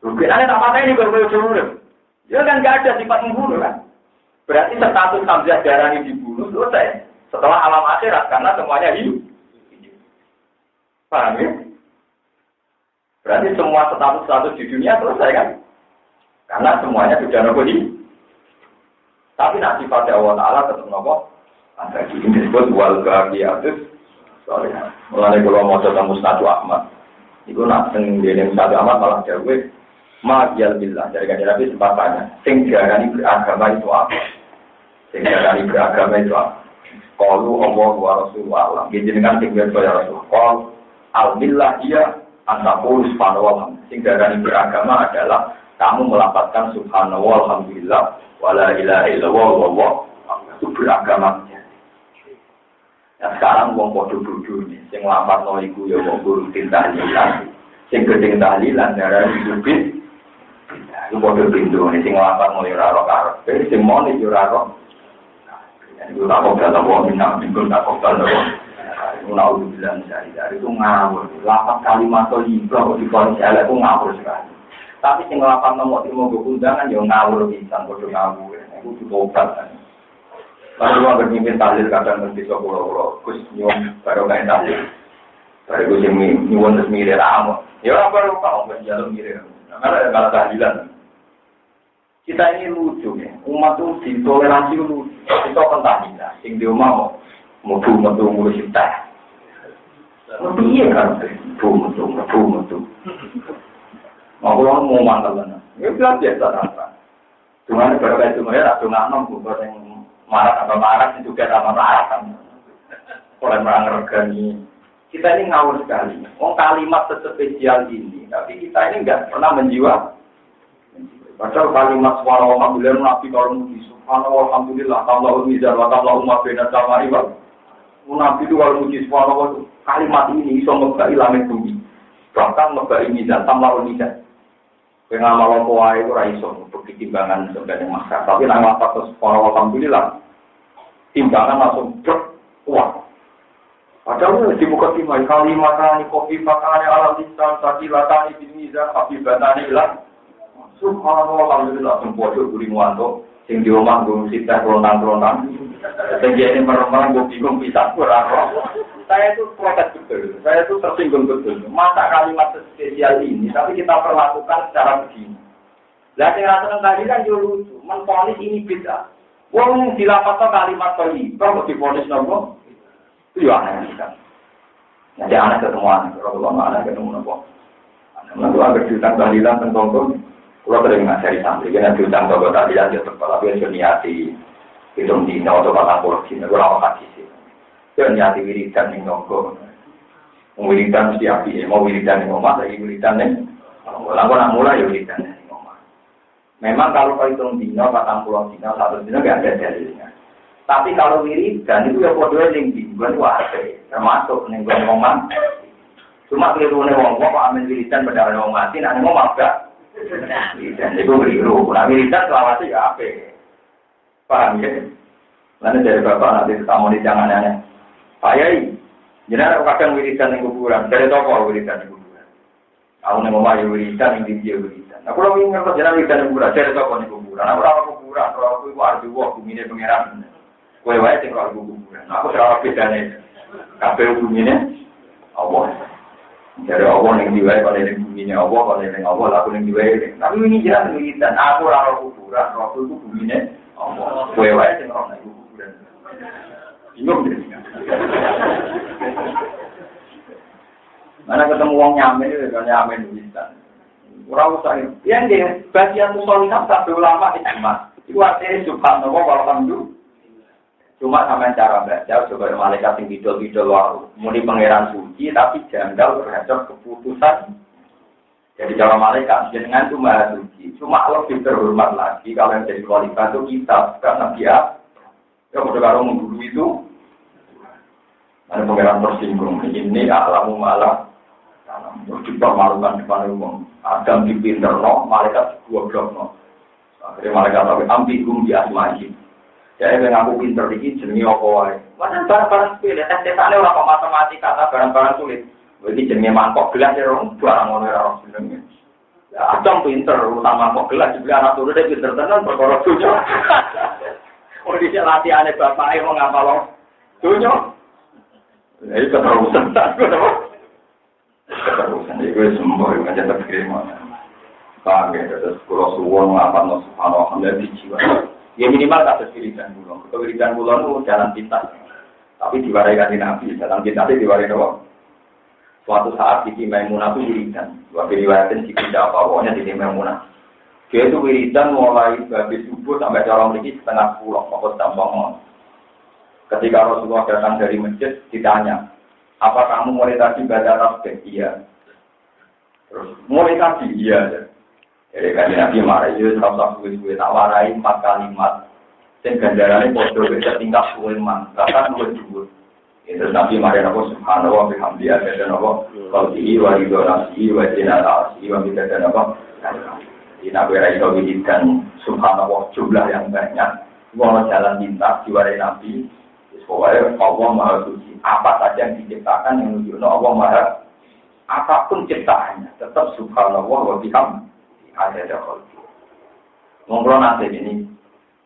Rugiannya tak mateni baru. Ya kan nggak ada sifat membunuh kan? Berarti status Hamzah darah ini dibunuh. dulu selesai. Setelah alam akhirat karena semuanya hidup. Paham ya? Berarti semua status-status di dunia selesai kan? Karena semuanya sudah nopo. Tapi nak sifat Allah Ta'ala tetap nopo. Ada ini disebut wal baqiyatus sholihah. Mulane kula maca teng Musnad Ahmad. Iku nak teng dene Musnad Ahmad malah dawuh ma'yal billah dari kanjeng Nabi sebabnya sing diarani beragama itu apa? Sing diarani beragama itu apa? Qalu Allah wa Rasulullah. Jenengan sing biasa ya Rasul. Qal al-billah dia antaqul subhanallah. Sing diarani beragama adalah kamu melafazkan subhanallah alhamdulillah wala ilaha illallah wallahu itu beragama. Nah sekarang wong padha bodho nih, sing lafadzno iku ya wong rutin tahlilan, sing gedeng tahlilan darani subit. Iku padha pindho nih sing lafadzno ya ora karepe, sing mone ya ora ora. Iku tak kok dalam wong minang minggu tak kok dalam wong. Iku nak bilang dari itu ngawur. Lafaz kalimat libra kok diponis elek ku ngawur sekali. Tapi sing lafadzno mau undangan ya ngawur pisan padha ngawur. Iku dibobat. Lalu orang bermimpin tahlil kadang nanti sekolah-kolah, kus nyuwun baru kain tahlil. Baru kus nyuwun terus mirip ramu. Ya orang baru kau berjalan mirip. Karena ada tahlilan. Kita ini lucu ya, umat itu ditoleransi lucu. Kita pentahlilan, sing dia mau metu ngurus kita. Iya kan, metu. Mau mau mantel mana? Ya biasa apa? Cuma baru kayak cuma ya, cuma bukan yang marah juga sama marah kan. Oleh merangkani. Kita ini ngawur sekali. Kalimat spesial ini, tapi kita ini enggak pernah menjiwa. Padahal kalimat suara alhamdulillah nabi kalau muji subhanallah alhamdulillah Allahu mizan wa ta'ala umma baina samai wa nabi itu kalau muji subhanallah kalimat ini iso ngebai langit bumi. Bahkan ngebai mizan tambah mizan. Pengamal wae ora iso untuk timbangan sebenarnya masyarakat. Tapi nang lapat alhamdulillah timbangan langsung kuat. Padahal dibuka timai kalimatani kopi pakane alam lisan takilatani bil mizan afibatani ilah. Subhanallah alhamdulillah sempodo guring wanto sing di omah nggo sita krontang-krontang. Sing jene meremang nggo bingung pisan ora roh. Saya itu protes betul, saya itu tersinggung betul. Masa kalimat spesial ini, tapi kita perlakukan secara begini. Lah sing rasane tadi kan yo lucu, menfonis ini beda. Wong dilapatno kalimat thayyibah kok difonis nopo? Itu yo aneh kan. Jadi anak ketemuan, kalau anak ketemu nopo. Lalu agar diutang tahlilan tentang kalau sering ngajari santri, kan diutang bahwa tahlilan dia terpala biasa niati hitung dina atau patang puluh dina, kurang kasih sih. Dia niati wiridan yang nongko, wiridan mesti api, mau wiridan yang ngomong, lagi wiridan yang lalu nak mulai ya wiridan yang ngomong. Memang kalau kau hitung dina, patang puluh dina, satu dina gak ada dalilnya. Tapi kalau wiridan itu ya kodenya yang dibuat wae, termasuk yang gue ngomong. Cuma keliruannya ngomong, kok amin wiridan pada orang mati, nanti ngomong gak? Wiridan itu keliru, nah wiridan selawasi ya apa? Paham ya? Lalu dari bapak nanti ketemu di jangan-jangan. Pak Yai, jenara kadang wiridan yang kuburan, dari toko wiridan yang kuburan. Aku nih mau mayu wiridan yang tinggi wiridan. Aku lagi ngerti jenara wiridan yang kuburan, dari toko yang kuburan. Aku orang kuburan, kalau aku itu arti wah bumi ini pengiran. Kue wae sing kalau kuburan. Aku serah bedane. Kabeh bumine Allah. Dari Allah yang diwae kalau yang bumine Allah, kalau yang Allah aku yang diwae. Tapi ini jelas wiridan. Aku orang kuburan, aku itu bumine Allah. Kue wae sing ora nek kuburan. Bingung deh. Mana ketemu wong nyamen itu kan nyamen wiridan. Ora usah. Yen nggih, bagian musolihat sampai ulama ijma. Iku artinya subhanallah walhamdulillah. Cuma sama cara baca, coba malaikat yang bidol-bidol muni pangeran suci, tapi janggal terhadap keputusan. Jadi cara malaikat jenengan itu maha suci. Cuma lebih terhormat lagi kalau yang jadi khalifah itu kita, karena dia yang udah kalau mengguru itu, ada pangeran tersinggung. Ini alamu malah, dipermalukan depan umum. Adam dipinter no, malaikat dua blok no. Akhirnya malaikat tapi ambigum di asma'i. Ya, yang aku pinter dikit, jenenge apa wae. Mana barang-barang sepele, tes-tesane ora kok matematika, ta barang-barang sulit. Iki jenenge mangkok gelas ya, barang ngono ora jenenge. Ya, acong pinter, utama mangkok gelas juga anak turun dia pinter tenan perkara bojo. Oh dia latihannya bapaknya mau ngapa lo? Dunia. Ini keterusan tak keterusan itu semua yang aja terkirim. Paham ya, terus kalau suwon ngapa subhanallah di jiwa. Ya minimal tak wiridan pulau. Wiridan pulau itu jalan pintas. Tapi diwarai kanjeng Nabi, jalan pintas itu diwarai doang. Suatu saat di Maimunah itu wiridan. Waktu riwayatin di tidak apa-apanya di Maimunah. Dia itu wiridan mulai habis subuh sampai orang lagi setengah 10, fokus tampang. Ketika Rasulullah datang dari masjid, ditanya, apa kamu mulai tadi baca tasbih? Iya. Terus mulai tadi? Iya. Jadi kan Nabi marah itu terasa suwe-suwe tak warai 4 kalimat. Dan ganjarannya bodoh bisa tingkat suweman, bahkan dua. Terus Nabi marah apa? Subhanallah, bihamdiyah, dan apa? Qalbihi, wa ridonasihi, wa jinatasihi, wa bidadan apa? Di Nabi Raisa wiridan subhanallah jumlah yang banyak. Semua jalan pintas diwarai Nabi. Pokoknya Allah Maha Suci. Apa saja yang diciptakan yang menunjukkan Allah Maha. Apapun ciptaannya tetap subhanallah wa bihamdih. Ada qalbi. Ngobrol nanti ini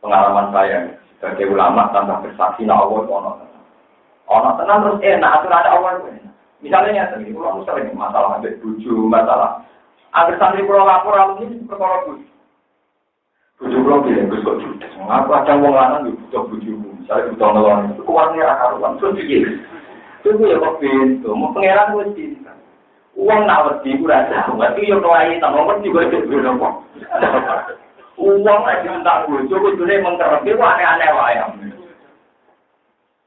pengalaman saya sebagai ulama tanpa bersaksi na Allah ono tenang terus enak aturan Allah itu. Misalnya sering ulama sering masalah ambek bojo, masalah agar santri pulau lapor alumni perkara bojo. Bojo pulau bilang kok judes. Aku ada wong lanang yo butuh bojomu. Misalnya butuh ngelon itu uangnya ra karuan terus piye. Itu ya kok pintu, mau pangeran wis cinta. Uang nak wedi ku ra tau, tapi yo kelai nang wedi kok dhewe nopo. Uang lagi minta bojo kudune mengkerep ku aneh-aneh wae.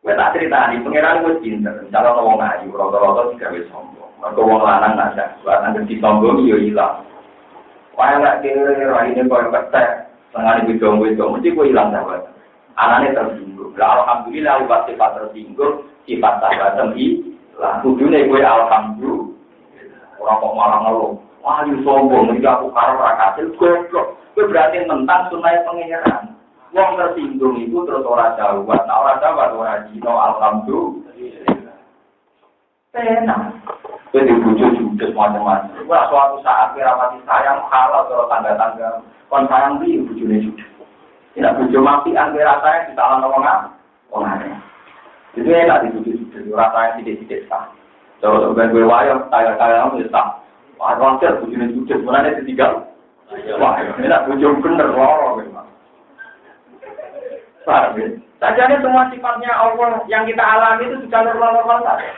Kowe tak critani pangeran wis cinta, calon wong ayu rata-rata digawe sombong. Mergo wong lanang nak buat nang disombongi yo ilang. Wae lek dhewe raine koyo petek, sengane bidong-bidong mesti kowe ilang sahabat. Anane tersinggung. Lah alhamdulillah liwat sifat tersinggung, sifat sahabat lah kudune kowe alhamdulillah. Ora kok malah ngeluh. Wah, yo sombong iki aku karo ra kasil goblok. Kowe berarti mentang sunai pangeran. Wong tersinggung itu terus ora jawab, ora jawab ora dino alhamdulillah. Tenang. Kowe dibujuk judes macam-macam. Wah, suatu saat kira mati sayang halal terus tangga-tangga. Kon sayang piye bojone judes. Tidak bojo mati angger rasane disalahno wong aneh. Itu enak dibujuk judes, rasane sithik-sithik sah. Terus sebagai wayo, kaya-kaya itu tak. Wah, wajar bojone judes, mulane ditinggal. Wah, enak bojo bener loro memang. Sajane semua sifatnya Allah yang kita alami itu sudah normal-normal saja.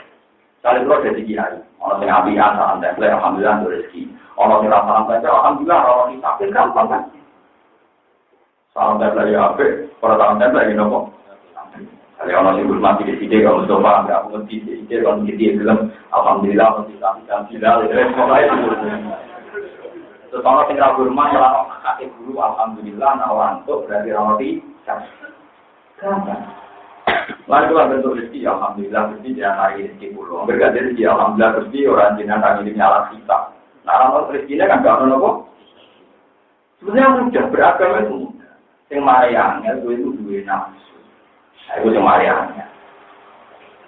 Kalau itu ada di kiai, orang yang abian, orang yang alhamdulillah rezeki, orang yang rasa alhamdulillah, orang yang sakit gampang kan? Salam dan lagi apa? Para salam dan lagi nopo. Kalau orang yang mati di sini, kalau coba nggak mengerti di sini, kalau kita bilang alhamdulillah, alhamdulillah, terus orang yang ragu rumah, kalau kakek guru alhamdulillah, nawan tuh berarti roti. Lalu kalau bentuk rezeki, alhamdulillah rezeki jangan hari rezeki pulau. Berganti rezeki, alhamdulillah rezeki orang jinak hari ini alat kita. Nah orang rezekinya kan nggak ada nopo. Sebenarnya mudah beragama itu mudah. Yang mariannya itu dua nafsu. Itu yang mariannya.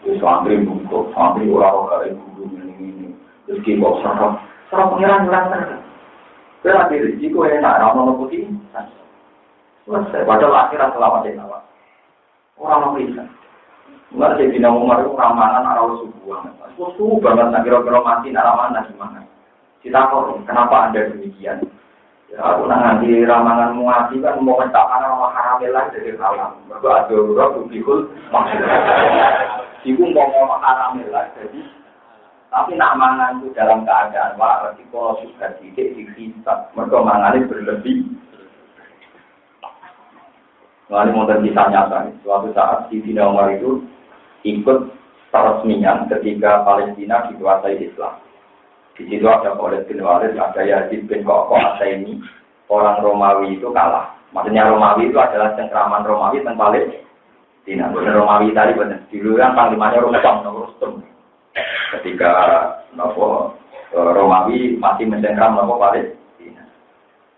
Itu santri buku, santri orang-orang guru ini rezeki kok serap pengiran terang. Berarti rezeki kok enak, orang nopo putih. Selesai. Padahal akhirat selamat ya kawan. Orang bisa. Enggak jadi Umar itu ramalan arah subuh. Subuh banget nak kira-kira mati ramalan gimana? Kita kok kenapa ada demikian? Ya aku nanti ramalan muati kan mau mencapai nama haramelah dari alam. Mereka ada orang bukikul maksudnya. Ibu mau haramelah jadi. Tapi nak mangan itu dalam keadaan waras. Kalau sudah tidak dihisap, mereka mangannya berlebih. Lalu mau kisah nyata, suatu saat Sayyidina Umar itu ikut peresmian ketika Palestina dikuasai Islam. Di situ ada Khalid bin Walid, ada Yazid bin Qaqah, ada ini orang Romawi itu kalah. Maksudnya Romawi itu adalah cengkraman Romawi tentang Palestina. Bukan Romawi tadi, benar. Dulu kan panglimanya Rustum. Ketika Romawi masih mencengkram Palestina.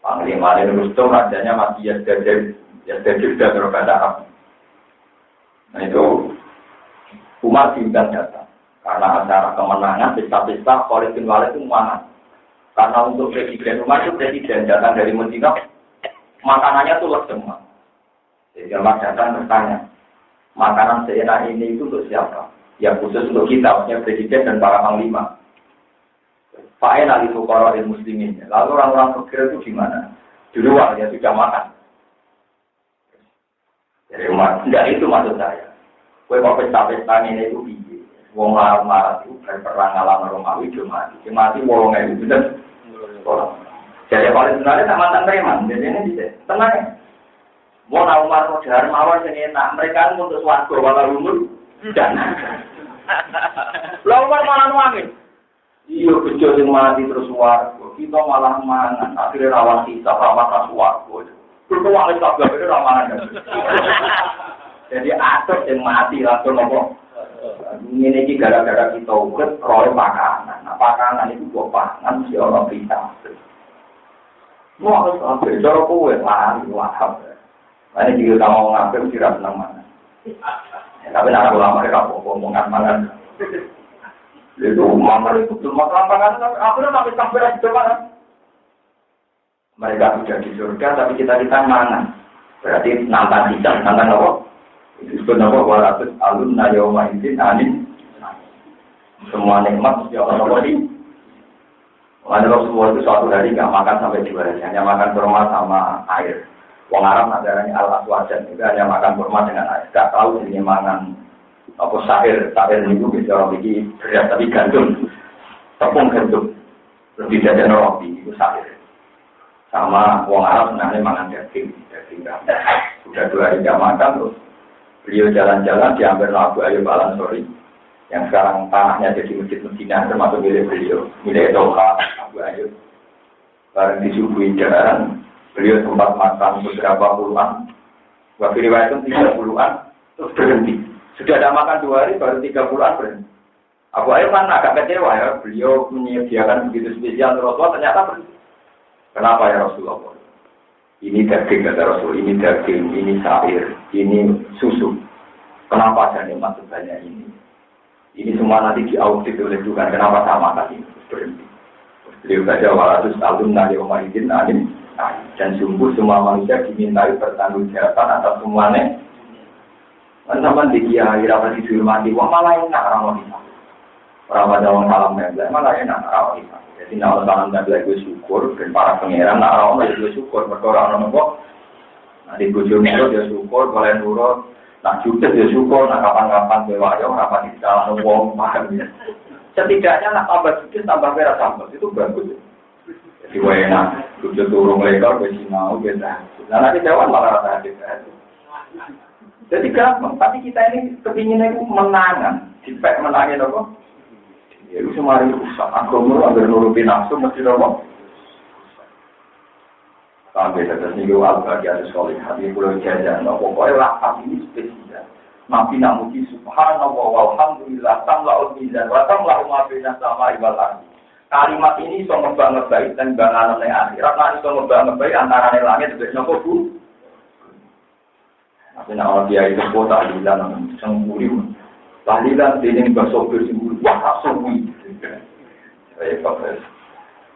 Panglimanya Rustum, rajanya masih Yazid sudah berbahasa Arab. Nah itu Umar diundang datang karena acara kemenangan pesta-pesta Khalid bin Walid itu mana? Karena untuk presiden Umar itu presiden datang dari Medina, makanannya tuh semua. Jadi Umar datang bertanya, makanan seenak ini itu untuk siapa? Ya khusus untuk kita, maksudnya presiden dan para panglima. Fa'ena li fuqara'il muslimin. Lalu orang-orang fakir itu di mana? Di luar, ya sudah makan. Jadi Umar, enggak itu maksud saya. Kue mau pesta-pesta ini itu biji. Wong marah-marah itu berperang alam Romawi cuma mati wolongnya itu dan jadi paling sebenarnya tak mantan preman. Jadi ini bisa tenang ya. Mau Umar mau dahar mawar yang enak. Mereka untuk swarga walau umur dan. Lah Umar malah nuangin. Iya bejo sing mati terus swarga. Kita malah mangan. Akhirnya rawan kita rawan swarga. Berkuang itu agak itu ramalan. Jadi atur yang mati langsung ngomong. Ini gara-gara kita urut roy pakanan. Nah pakanan itu buat pangan si orang kita. Mau harus ambil cara kue lari wahab. Ini juga kamu ngambil tidak senang mana. Tapi nak ulama mereka ngomong mangan. Itu mangan itu belum makan pangan. Aku dah sampai sampai di mana. Mereka sudah di surga tapi kita mangan. Berarti nantang kita, nantang apa? Itu sebenarnya walaupun alun nayoma ini anin semua nikmat mesti Allah beri. Mana Rasulullah itu suatu hari nggak makan sampai 2 hari, hanya makan kurma sama air. Wong Arab ajarannya al-aswajan itu hanya makan kurma dengan air. Gak tahu ini makan apa sahir itu bisa bikin beras tapi gandum, tepung gandum, lebih dari roti itu sahir. Sama wong Arab sebenarnya makan daging sudah 2 hari nggak makan terus. Beliau jalan-jalan di hampir Abu Ayyub Al-Ansori yang sekarang tanahnya jadi masjid Medina termasuk milik beliau, milik Doha Abu Ayyub. Barang disuguhi jalan, beliau sempat makan beberapa puluhan, waktu riwayat 30-an, terus berhenti. Sudah ada makan 2 hari, baru 30-an berhenti. Abu Ayyub kan agak kecewa ya, beliau menyediakan begitu spesial Rasulullah ternyata berhenti. Kenapa ya Rasulullah? Ini daging kata Rasul, ini daging, ini sair, ini susu. Kenapa ada nikmat sebanyak ini? Ini semua nanti diaudit oleh Tuhan. Kenapa sama tadi? Berhenti. Beliau baca walatus alun nari Umar izin alim. Dan sungguh semua manusia dimintai pertanggungjawaban atas semuanya. Sama di kiai rapat dihormati, wah malah enak orang wanita. Orang pada orang salam membeli, malah enak orang wanita. Jadi kalau salam membeli gue syukur, dan para pangeran nak orang gue syukur, berkorang orang kok. Nanti gue nurut dia syukur, boleh nurut. Nak judes dia syukur, nak kapan-kapan bewayo, kapan bisa ngomong paham ya. Setidaknya nak tambah judes, tambah merah tambah itu bagus. Jadi gue enak, judes turun lekor, gue sinau, beda. Nah nanti jawab malah rasa hadis. Jadi gampang, tapi kita ini kepinginnya itu menangan, dipek menangin apa? Ya itu semua itu rusak. Agama agar nuruti nafsu mesti apa? Sampai tetes nih al-baqi al-sholih hati pulau jajan. Pokoknya lapan ini spesial. Nabi namuji subhanallah walhamdulillah tamla'ul mizan wa tamla'u ma baina samai wal ardi. Kalimat ini iso ngebang baik dan banganan ning akhirat, lan iso ngebang baik antara langit dan nopo bu. Tapi nak dia itu kota alilan semburi. Alilan dene baso bersemburi. Wah, semburi.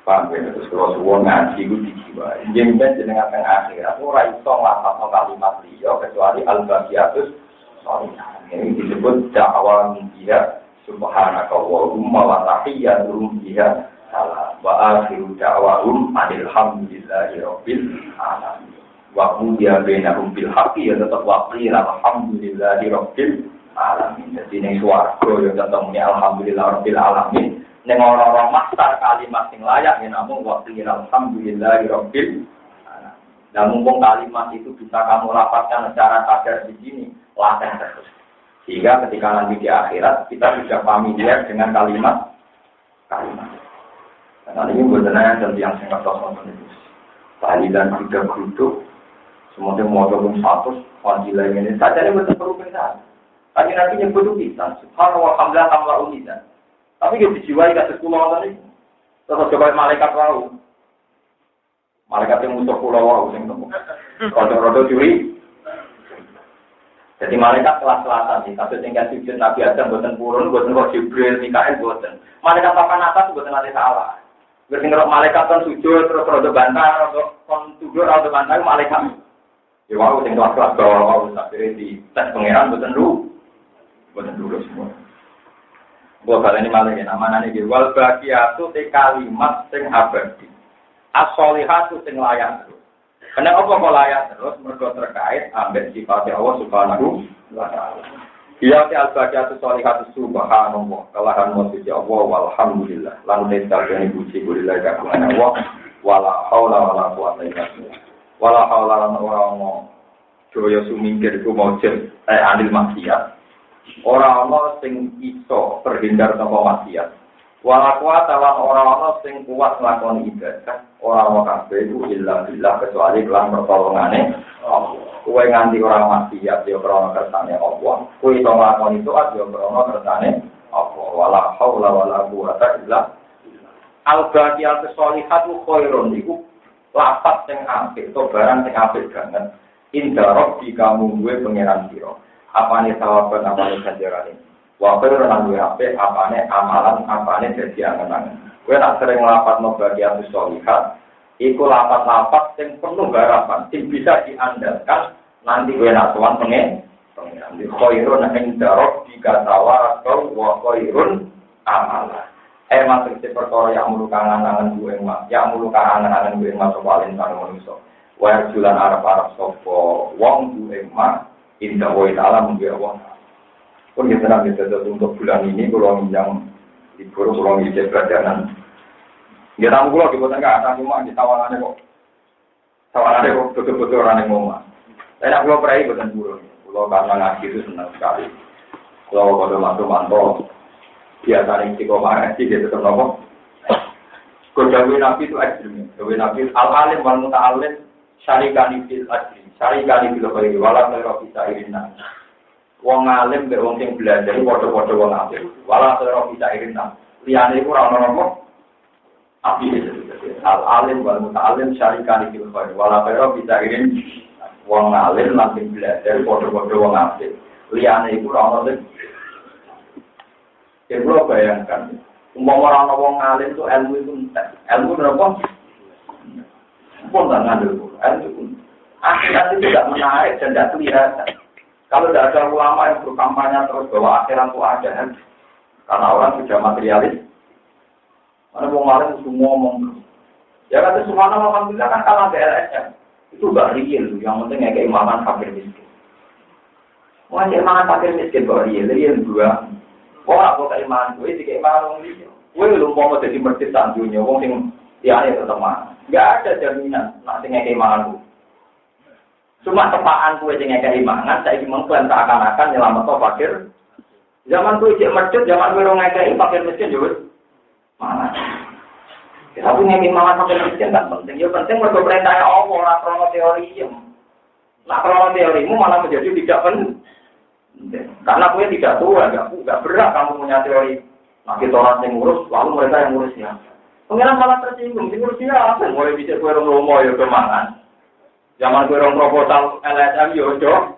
Pak, terus kalau semua ngaji itu dijiwa. Jengben jenengan tengah akhirat, ora iso nglafadzno kalimat liya kecuali al-baqiyatus sholihah. Ini disebut dakwah dia subhanaka Allahumma wa tahiyyatuhum fiha salam wa akhiru da'wahum alhamdulillahi rabbil alamin. Wa hudiya bainahum bil haqqi ya tetap wa qila alhamdulillahi rabbil alamin. Jadi ning swarga ya tetep muni alhamdulillah rabbil alamin. Ning ora-ora maktar kalimat sing layak yen namung wa qila alhamdulillahi rabbil alamin. Dan mumpung kalimat itu bisa kamu lafazkan secara sadar di sini, latih terus. Sehingga ketika nanti di akhirat kita sudah familiar dengan kalimat. Karena ini benar-benar dan yang sangat sosok itu. Tahlilan juga geruduk, semuanya mau gabung satu, fadilah ini saja ini betul perlu benar. Tadi nanti nyebut kita, subhanallah alhamdulillah tamla'ul mizan. Tapi kita dijiwai kasus pulau tadi, terus coba malaikat lalu, malaikat yang musuh pulau lalu, yang temu, rodo curi. Jadi malaikat kelas-kelasan sih, kasus tinggal sujud Nabi Adam buatan purun, buatan roh Jibril, Mikael buatan. Malaikat papan atas buatan nanti salah. Berarti kalau malaikat kan sujud terus rodo bantah, rodo kon tidur rodo bantah malaikat. Ya wau sing kelas-kelas bawah wau akhirnya di tes pangeran boten dulu semua. Gua baleni malih namane iki wal baqiyatu te kalimat sing abadi. As-sholihatu sing layak terus. Kenapa kok layak terus? Mergo terkait ambek sifat Allah Subhanahu wa taala. Iya te al-baqiyatu sholihatu subhanallah. Kalahan muji Allah walhamdulillah. Lan dene puji kulilah kagungan Allah. Wala haula wala quwata illa billah. Wala haula wala quwata Joyo sumingkir iku mojel anil maksiat. Ora ana sing iso terhindar saka maksiat. Wala kuwata lan ora ana sing kuat nglakoni ibadah. Ora ana kabeh iku illa billah kecuali kelan pertolongane Allah. Kowe nganti ora maksiat ya krana kersane Allah. Kowe iso nglakoni itu ya krana kersane Allah. Wala haula wala quwata illa billah. Al-baqiyatu sholihatu khairun iku lafaz sing apik to barang sing apik banget. Inda rabbi kamu gue pengeran siro. Apane sawaban apane ganjaran ini. Waktu orang gue apane amalan apane jadi angan-angan. Gue tak sering lapat bagian sholihat. Iku lapat-lapat yang penuh harapan. Yang bisa diandalkan. Nanti gue nak tuan pengeran. Di khairun inda rabbi katawa atau wa khairun amalan. Maksudnya perkara yang mulu kangen-kangen gue emak. Yang mulu kangen-kangen gue emak soalin sarang manusia. Wahai jualan Arab sopo wong du emak indah woi alam dia wong. Pun kita nanti untuk bulan ini kalau yang libur kalau ngisi pelajaran. Dia tamu kalau di kota nggak ada cuma di tawangannya kok betul-betul orang yang ngomong. Saya nak pulau perai bukan burung. Pulau karena ngaji itu senang sekali. Pulau kalau masuk mantau biasa nih kalau ngaji dia tetap ngomong. Kodawi nabi itu ekstrim. Kodawi nabi al-alim wal muta'alim. Syarikani fil ajri, syarikani fil khairi, wala khairu fi sa'irina. Wong alim mbek wong sing belajar padha-padha wong alim. Wala khairu fi sa'irina. Liyane iku ora ono api itu. Al alim wal muta'alim syarikani fil khairi, wala khairu fi sa'irina. Wong alim lan sing belajar padha-padha wong alim. Liyane iku ora ono. Ya bro bayangkan, umpama ora ono wong alim itu ilmu itu entek. Ilmu berapa? Pun tak ngandel, akhirat itu tidak menarik dan tidak kelihatan. Kalau tidak ada ulama yang berkampanye terus bahwa akhirat itu ada, karena orang sudah materialis. Mana mau malam semua ngomong, ya kata semua nama alhamdulillah kan kalah BLSM. Itu gak real, yang penting keimanan fakir miskin. Mau keimanan fakir miskin gak real dua. Orang kok keimanan gue, di keimanan orang ini, gue belum mau jadi masjid sandunya, wong sing tiada tetap mana. Enggak ada jaminan nak sing keimanan ku. Cuma tepaan kuwe sing keimanan saiki mengklaim seakan-akan nyelametno fakir. Zaman kuwe cek masjid, zaman kuwe ora ngekei fakir miskin yo wis. Mana? Ya tapi keimanan fakir miskin kan penting. Yo penting mergo perintah Allah ora krono teori. Nak krono teorimu malah menjadi tidak penting. Karena kuwe tidak tua, enggak berat kamu punya teori. Nah kita orang yang ngurus, lalu mereka yang ngurusnya. Pengiran malah tersinggung, ngurus dia apa? Mulai bisa kue orang lomo ya kemangan. Zaman kue orang proposal LSM ya udah.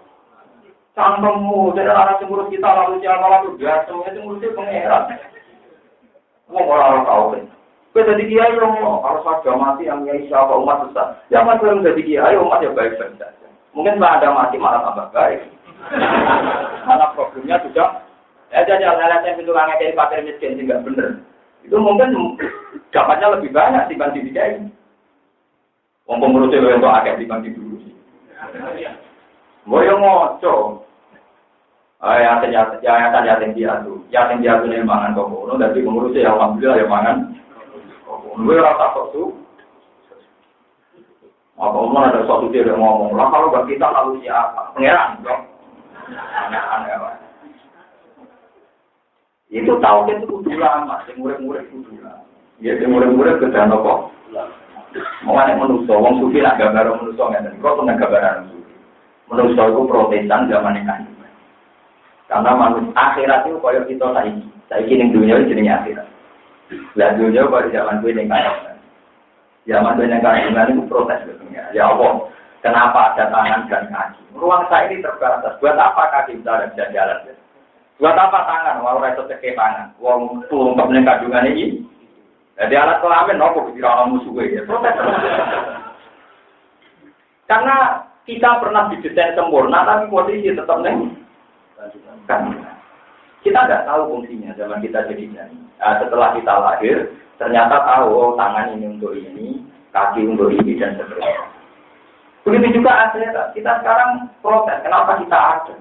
Cangkemmu, jadi orang yang ngurus kita lalu siapa lalu biasa, semuanya ngurusnya pengiran. Ngomong orang tahu kan. Kue jadi kiai yang harus ada mati yang kiai siapa umat besar. Zaman kue orang jadi kiai umat ya baik-baik saja. Mungkin kalau ada mati malah tambah baik. Karena problemnya sudah. Ya jadi LSM itu orang yang fakir miskin sih nggak bener. Itu mungkin dapatnya lebih banyak dibanding di kiai. Wong pengurusnya lo untuk akeh dibanding dulu. Mau yang ngoco. Yatim piatu nih mangan kokono. Dari pengurusnya yang alhamdulillah yang mangan. Gue rasa kok tuh. Apa omong ada suatu dia yang ngomong. Lah kalau bagi kita lalu siapa? Pangeran dong. Aneh-aneh. Itu tahu itu kudu lama, sing murid-murid kudu lama. Ya sing murid-murid kedan apa? Mengane manusa, wong sufi nak gambar manusa ngene. Kok tenan gambaran sufi. Manusa iku protesan zaman kan. Karena manusia akhirat itu koyo kita saiki. Saiki ning dunia iki jenenge akhirat. Lah dunia pada zaman kuwi ning kaya. Zaman kuwi ning kaya itu protes betulnya. Ya Allah, kenapa ada tangan dan kaki? Ruang saya ini terbatas. Buat apa kaki bisa jalan? Buat apa tangan? Walau itu cekek tangan. Wong tuh untuk kandungan ini. Jadi alat kelamin, nopo kira orang musuh ya. Protes. Karena Kita pernah didesain sempurna, tapi posisi tetap neng. Kita nggak tahu fungsinya zaman kita jadi janin. Nah, setelah kita lahir, ternyata tahu tangan ini untuk ini, kaki untuk ini dan seterusnya. Begitu juga akhirat. Kita sekarang protes, kenapa kita ada?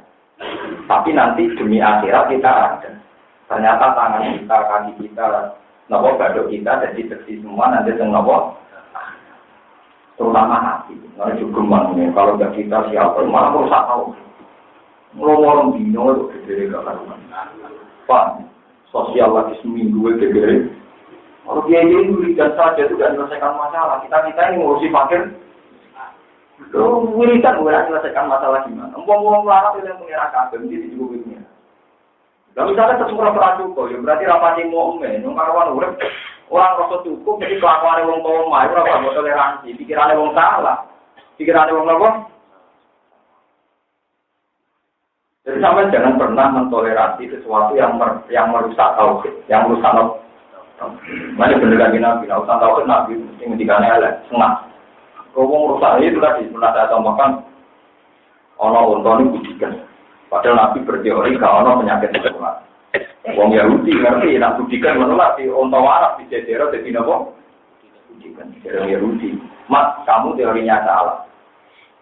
Tapi nanti demi akhirat kita ada. Ternyata tangan kita, kaki kita, nopo badok kita jadi bersih semua nanti nopo. Terutama hati. Nah juga mana kalau nggak kita siapa malah merusak tahu. Ngomong dino itu gede karuan. Pak, sosial lagi seminggu gede. Kalau dia ini wiridan saja itu tidak menyelesaikan masalah. Kita ini ngurusi fakir. Wiridan bukan menyelesaikan masalah gimana? Ngomong larang itu yang mengira kagum di juga wiridan. Kalau misalnya sesuatu cukup, ya berarti rapati mu'min, yang karuan urip orang rasa cukup, jadi kelakuannya wong koma, itu apa buat toleransi, pikirannya wong salah, pikirannya wong apa? Jadi sampai jangan pernah mentoleransi sesuatu yang merusak tauhid, yang merusak tauhid. Mana bener lagi nabi, urusan tauhid nabi, mesti ngendikannya elek, senang. Kalau merusak itu tadi, pernah saya tambahkan, ono ontoni budikan. Padahal Nabi berteori kalau ada penyakit menular. Wong Yahudi ngerti, nak budikan menular di ontong Arab di Jazirah jadi apa? Budikan di Yahudi. Mak, kamu teorinya salah.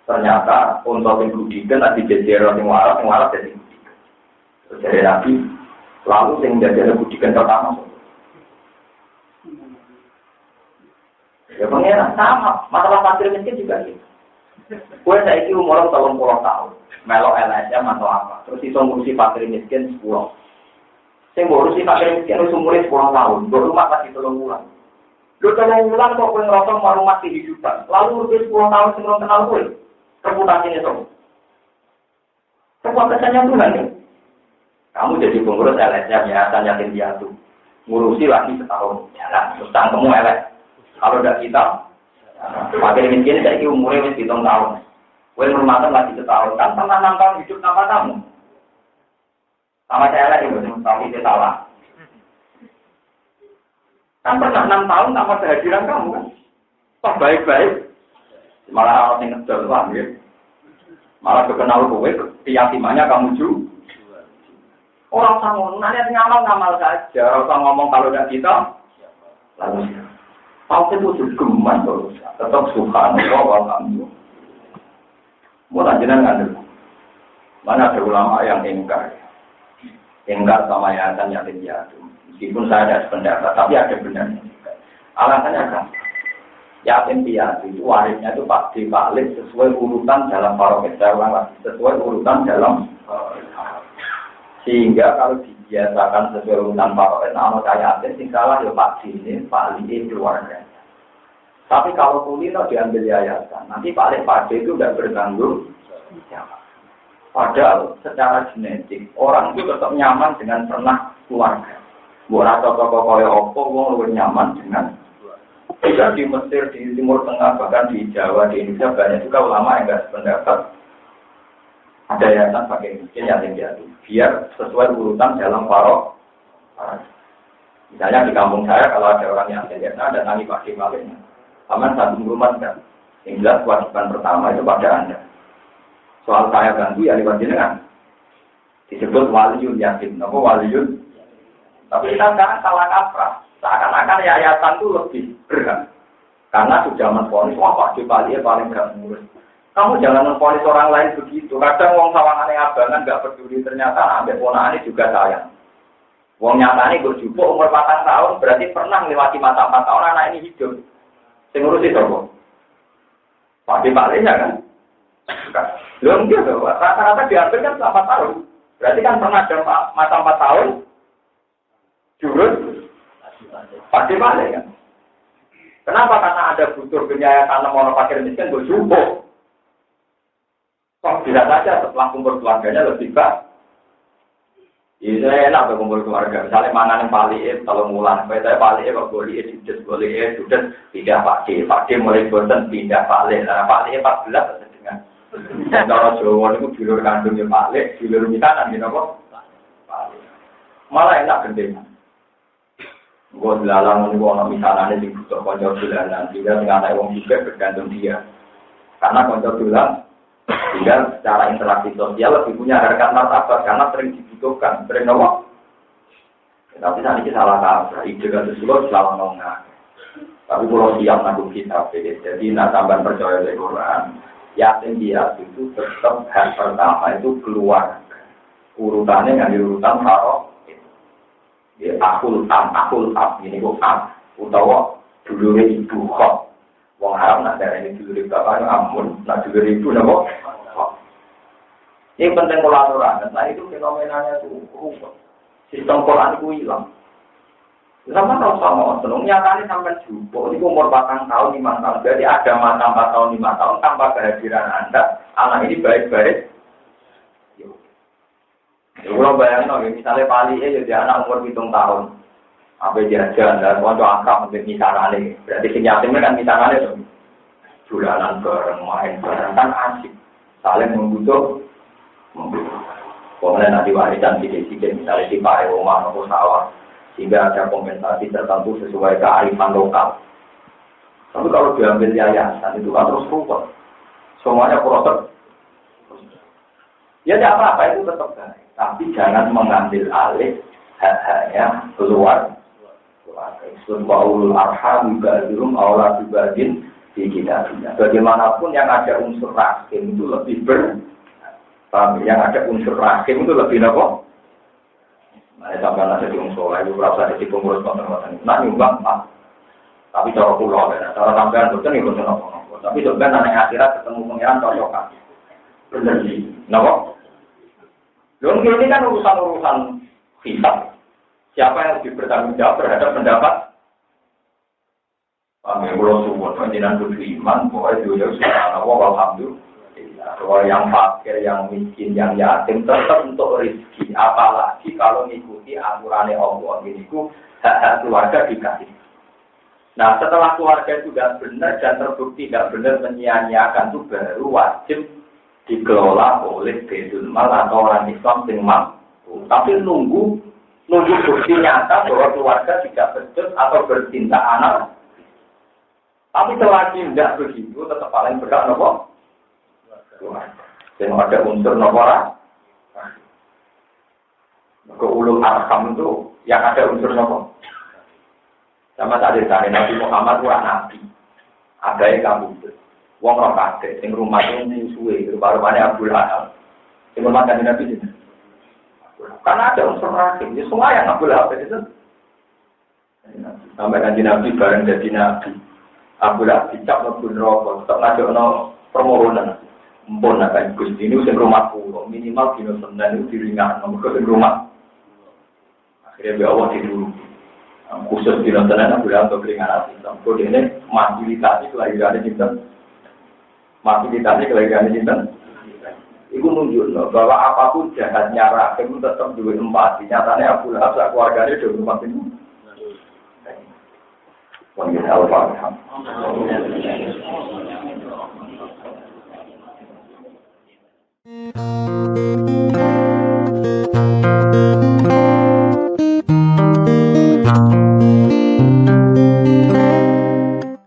Ternyata ontong yang budikan di Jazirah yang Arab jadi budikan. Terus dari Nabi, lalu yang Jazirah budikan pertama. Ya pengen sama, masalah fakir miskin juga gitu. Gue saiki umur 30 tahun. Melo LSM atau apa, terus itu ngurusi fakir miskin 10. Saya ngurusi fakir miskin itu umurnya 10 tahun, rumah masih 3 bulan. 3 bulan kok gue ngerasa mau rumah kehidupan, lalu udah 10 tahun sebelum kenal gue, reputasinya tuh. Kepuasannya Tuhan ya. Kamu jadi pengurus LSM ya, tanya piatu, ngurusi lagi setahun, jalan, terus tangkemu LS. Kalau udah kita, fakir miskin saya umurnya masih 7 tahun. Gue berumatan lagi setahun, kan pernah 6 tahun hidup sama kamu. Sama saya lagi, tapi itu salah. Kan pernah 6 tahun sama kehadiran kamu kan. Kok baik-baik. Malah orang yang ngedol, ya. Malah kekenal gue, keyakinannya kamu juga. Orang sama, nanya ngamal saja. Orang ngomong kalau tidak kita, lalu tahu itu geman terus. Tetap subhanallah walhamdulillah. Mulai jenengan mana ada ulama yang ingkar sama yayasan yatim piatu. Meskipun saya ada pendapat, tapi ada benarnya. Alasannya kan, yatim piatu itu warisnya itu pasti balik sesuai urutan dalam paroket sesuai urutan dalam sehingga kalau dibiasakan sesuai urutan paroket, nama saya yatim, tinggalah ya pasti ini paling keluarga. Tapi kalau kulino diambil yayasan, nanti paling pada itu tidak bertanggung jawab. Padahal secara genetik, orang itu tetap nyaman dengan pernah keluarga. Buat toko kaya opo, orang lebih nyaman dengan keluarga. Di Mesir, di Timur Tengah, bahkan di Jawa, di Indonesia, banyak juga ulama yang tidak sependapat. Ada yayasan pakai miskin yatim piatu, biar sesuai urutan dalam parok. Misalnya di kampung saya, kalau ada orang yang yatim, ada nanti pakai malingnya. Aman satu rumah kan. Yang jelas kewajiban pertama itu pada Anda. Soal saya bantu ya lewat jenengan. Disebut waliyun yatim. Apa waliyun? Tapi kita sekarang salah kaprah. Seakan-akan yayasan itu lebih berat. Karena sudah menfonis, wah Pak Jepali paling berat ngurus. Kamu jangan menfonis orang lain begitu. Kadang wong sawangan yang abangan nggak peduli. Ternyata ambil ponaan ini juga sayang. Wong nyatanya berjubuk umur 4 tahun. Berarti pernah melewati masa 4 tahun anak ini hidup. Ngurusi sopo, pakai palingnya kan? Belum dia tuh, rata-rata diambil kan selama 4 tahun. Berarti kan pernah ada masa 4 tahun, jurus, pakai paling kan? Kenapa? Karena ada butuh penyayangan orang fakir miskin berjubuk. Kok tidak saja setelah kumpul keluarganya lebih baik. Ini enak berkumpul keluarga. Misalnya mana yang paling kalau mulan, saya paling kok boleh sudah pindah pakai mulai bosan pindah paling. Nah paling 14 dengan. Kalau Jawa itu dulur kandungnya paling, dulur mitanan gitu kok. Malah enak gendeng. Gue dilalang nih orang misalnya di butuh konco bulanan, tidak dengan ada uang juga bergantung dia. Karena konco bulan Sehingga secara interaksi sosial lebih punya harkat martabat karena sering dibutuhkan, sering nomor. Tapi saat ini salah kaprah, ide kan sesuatu selalu nongak. Tapi kalau siap nanggung kitab, jadi nak tambah percaya dari Quran, yakin dia itu tetap hal pertama itu keluar. Urutannya nggak diurutan haram. Ya akul am ini kok am. Utawa dulu ibu kok. Wong Arab nak darah ini dulu bapak amun, nak dulu ibu nabo. Ini penting kolaborasi. Nah itu fenomenanya itu rupa. Sistem Quran itu hilang. Sama tahu sama, senangnya kali sampai jumbo. Ini umur 4 tahun, 5 tahun. Jadi ada mata 4 tahun, 5 tahun tanpa kehadiran Anda. Anak ini baik-baik. Kalau bayangin, misalnya Pali jadi anak umur 7 tahun. Apa jajan dan konco akrab untuk misalnya. Berarti kenyatimnya kan misalnya itu. Bulanan bareng, main bareng kan asik. Saling membutuh. Kemudian nanti warisan sedikit-sedikit misalnya di pakai rumah atau sawah. Sehingga ada kompensasi tertentu sesuai kearifan lokal. Tapi kalau diambil yayasan itu kan terus ruwet. Semuanya proses. Ya tidak apa-apa itu tetap baik. Tapi jangan mengambil alih hak-haknya keluar. Subhanul arham ba'dhum aula bibadin di kitabnya. Bagaimanapun yang ada unsur rahim itu lebih yang ada unsur rahim itu lebih apa? Nah, sampai ada di unsur itu berasa di pengurus konten-konten. Nah, nyumbang Pak. Tapi cara pulau ya, cara sampean betul itu apa-apa. Tapi sebenarnya nanti akhirat ketemu pengiran cocokan. Benar sih. Kenapa? Lalu ini kan urusan-urusan hisab. Siapa yang lebih bertanggung jawab terhadap pendapat? Kami belum semua penjinan beriman, bahwa itu ya sudah alhamdulillah. Kalau yang fakir, yang miskin, yang yatim tetap untuk rezeki. Apalagi kalau mengikuti aturannya Allah, ini hak-hak keluarga dikasih. Nah, setelah keluarga itu tidak benar dan terbukti tidak benar menyia-nyiakan itu baru wajib dikelola oleh Baitul Mal atau orang Islam yang mampu. Tapi nunggu bukti nyata bahwa keluarga tidak betul atau bercinta anak. Tapi selagi tidak begitu, tetap paling berhak nopo. Yang ada unsur nomor ke ulul arham itu yang ada unsur nomor. Sama tadi Nabi Muhammad kurang nabi. Ada yang kamu wong roh kakek, yang rumahnya musuhe, rumah-rumahnya Abu Lahab. Yang rumah kanjeng Nabi itu. Karena ada unsur rahim, ya semua yang Abu Lahab itu. Sampai kanjeng Nabi bareng jadi nabi. Abu Lahab dicap ngebun rokok, tetap ngajak permohonan. Mpun akan Gusti ini usia rumah pulau minimal kilo 9 itu diringan nomor ke rumah. Akhirnya bawa tidur. Khusus kilo 9 aku bilang untuk keringanan sistem. Kode ini fasilitasi kelahiran cinta. Fasilitasi kelahiran cinta. Itu menunjukkan bahwa apapun jahatnya rahim tetap dua empati. Nyatanya Abu Lahab keluarganya dua empati itu. Wanita al-Fatihah.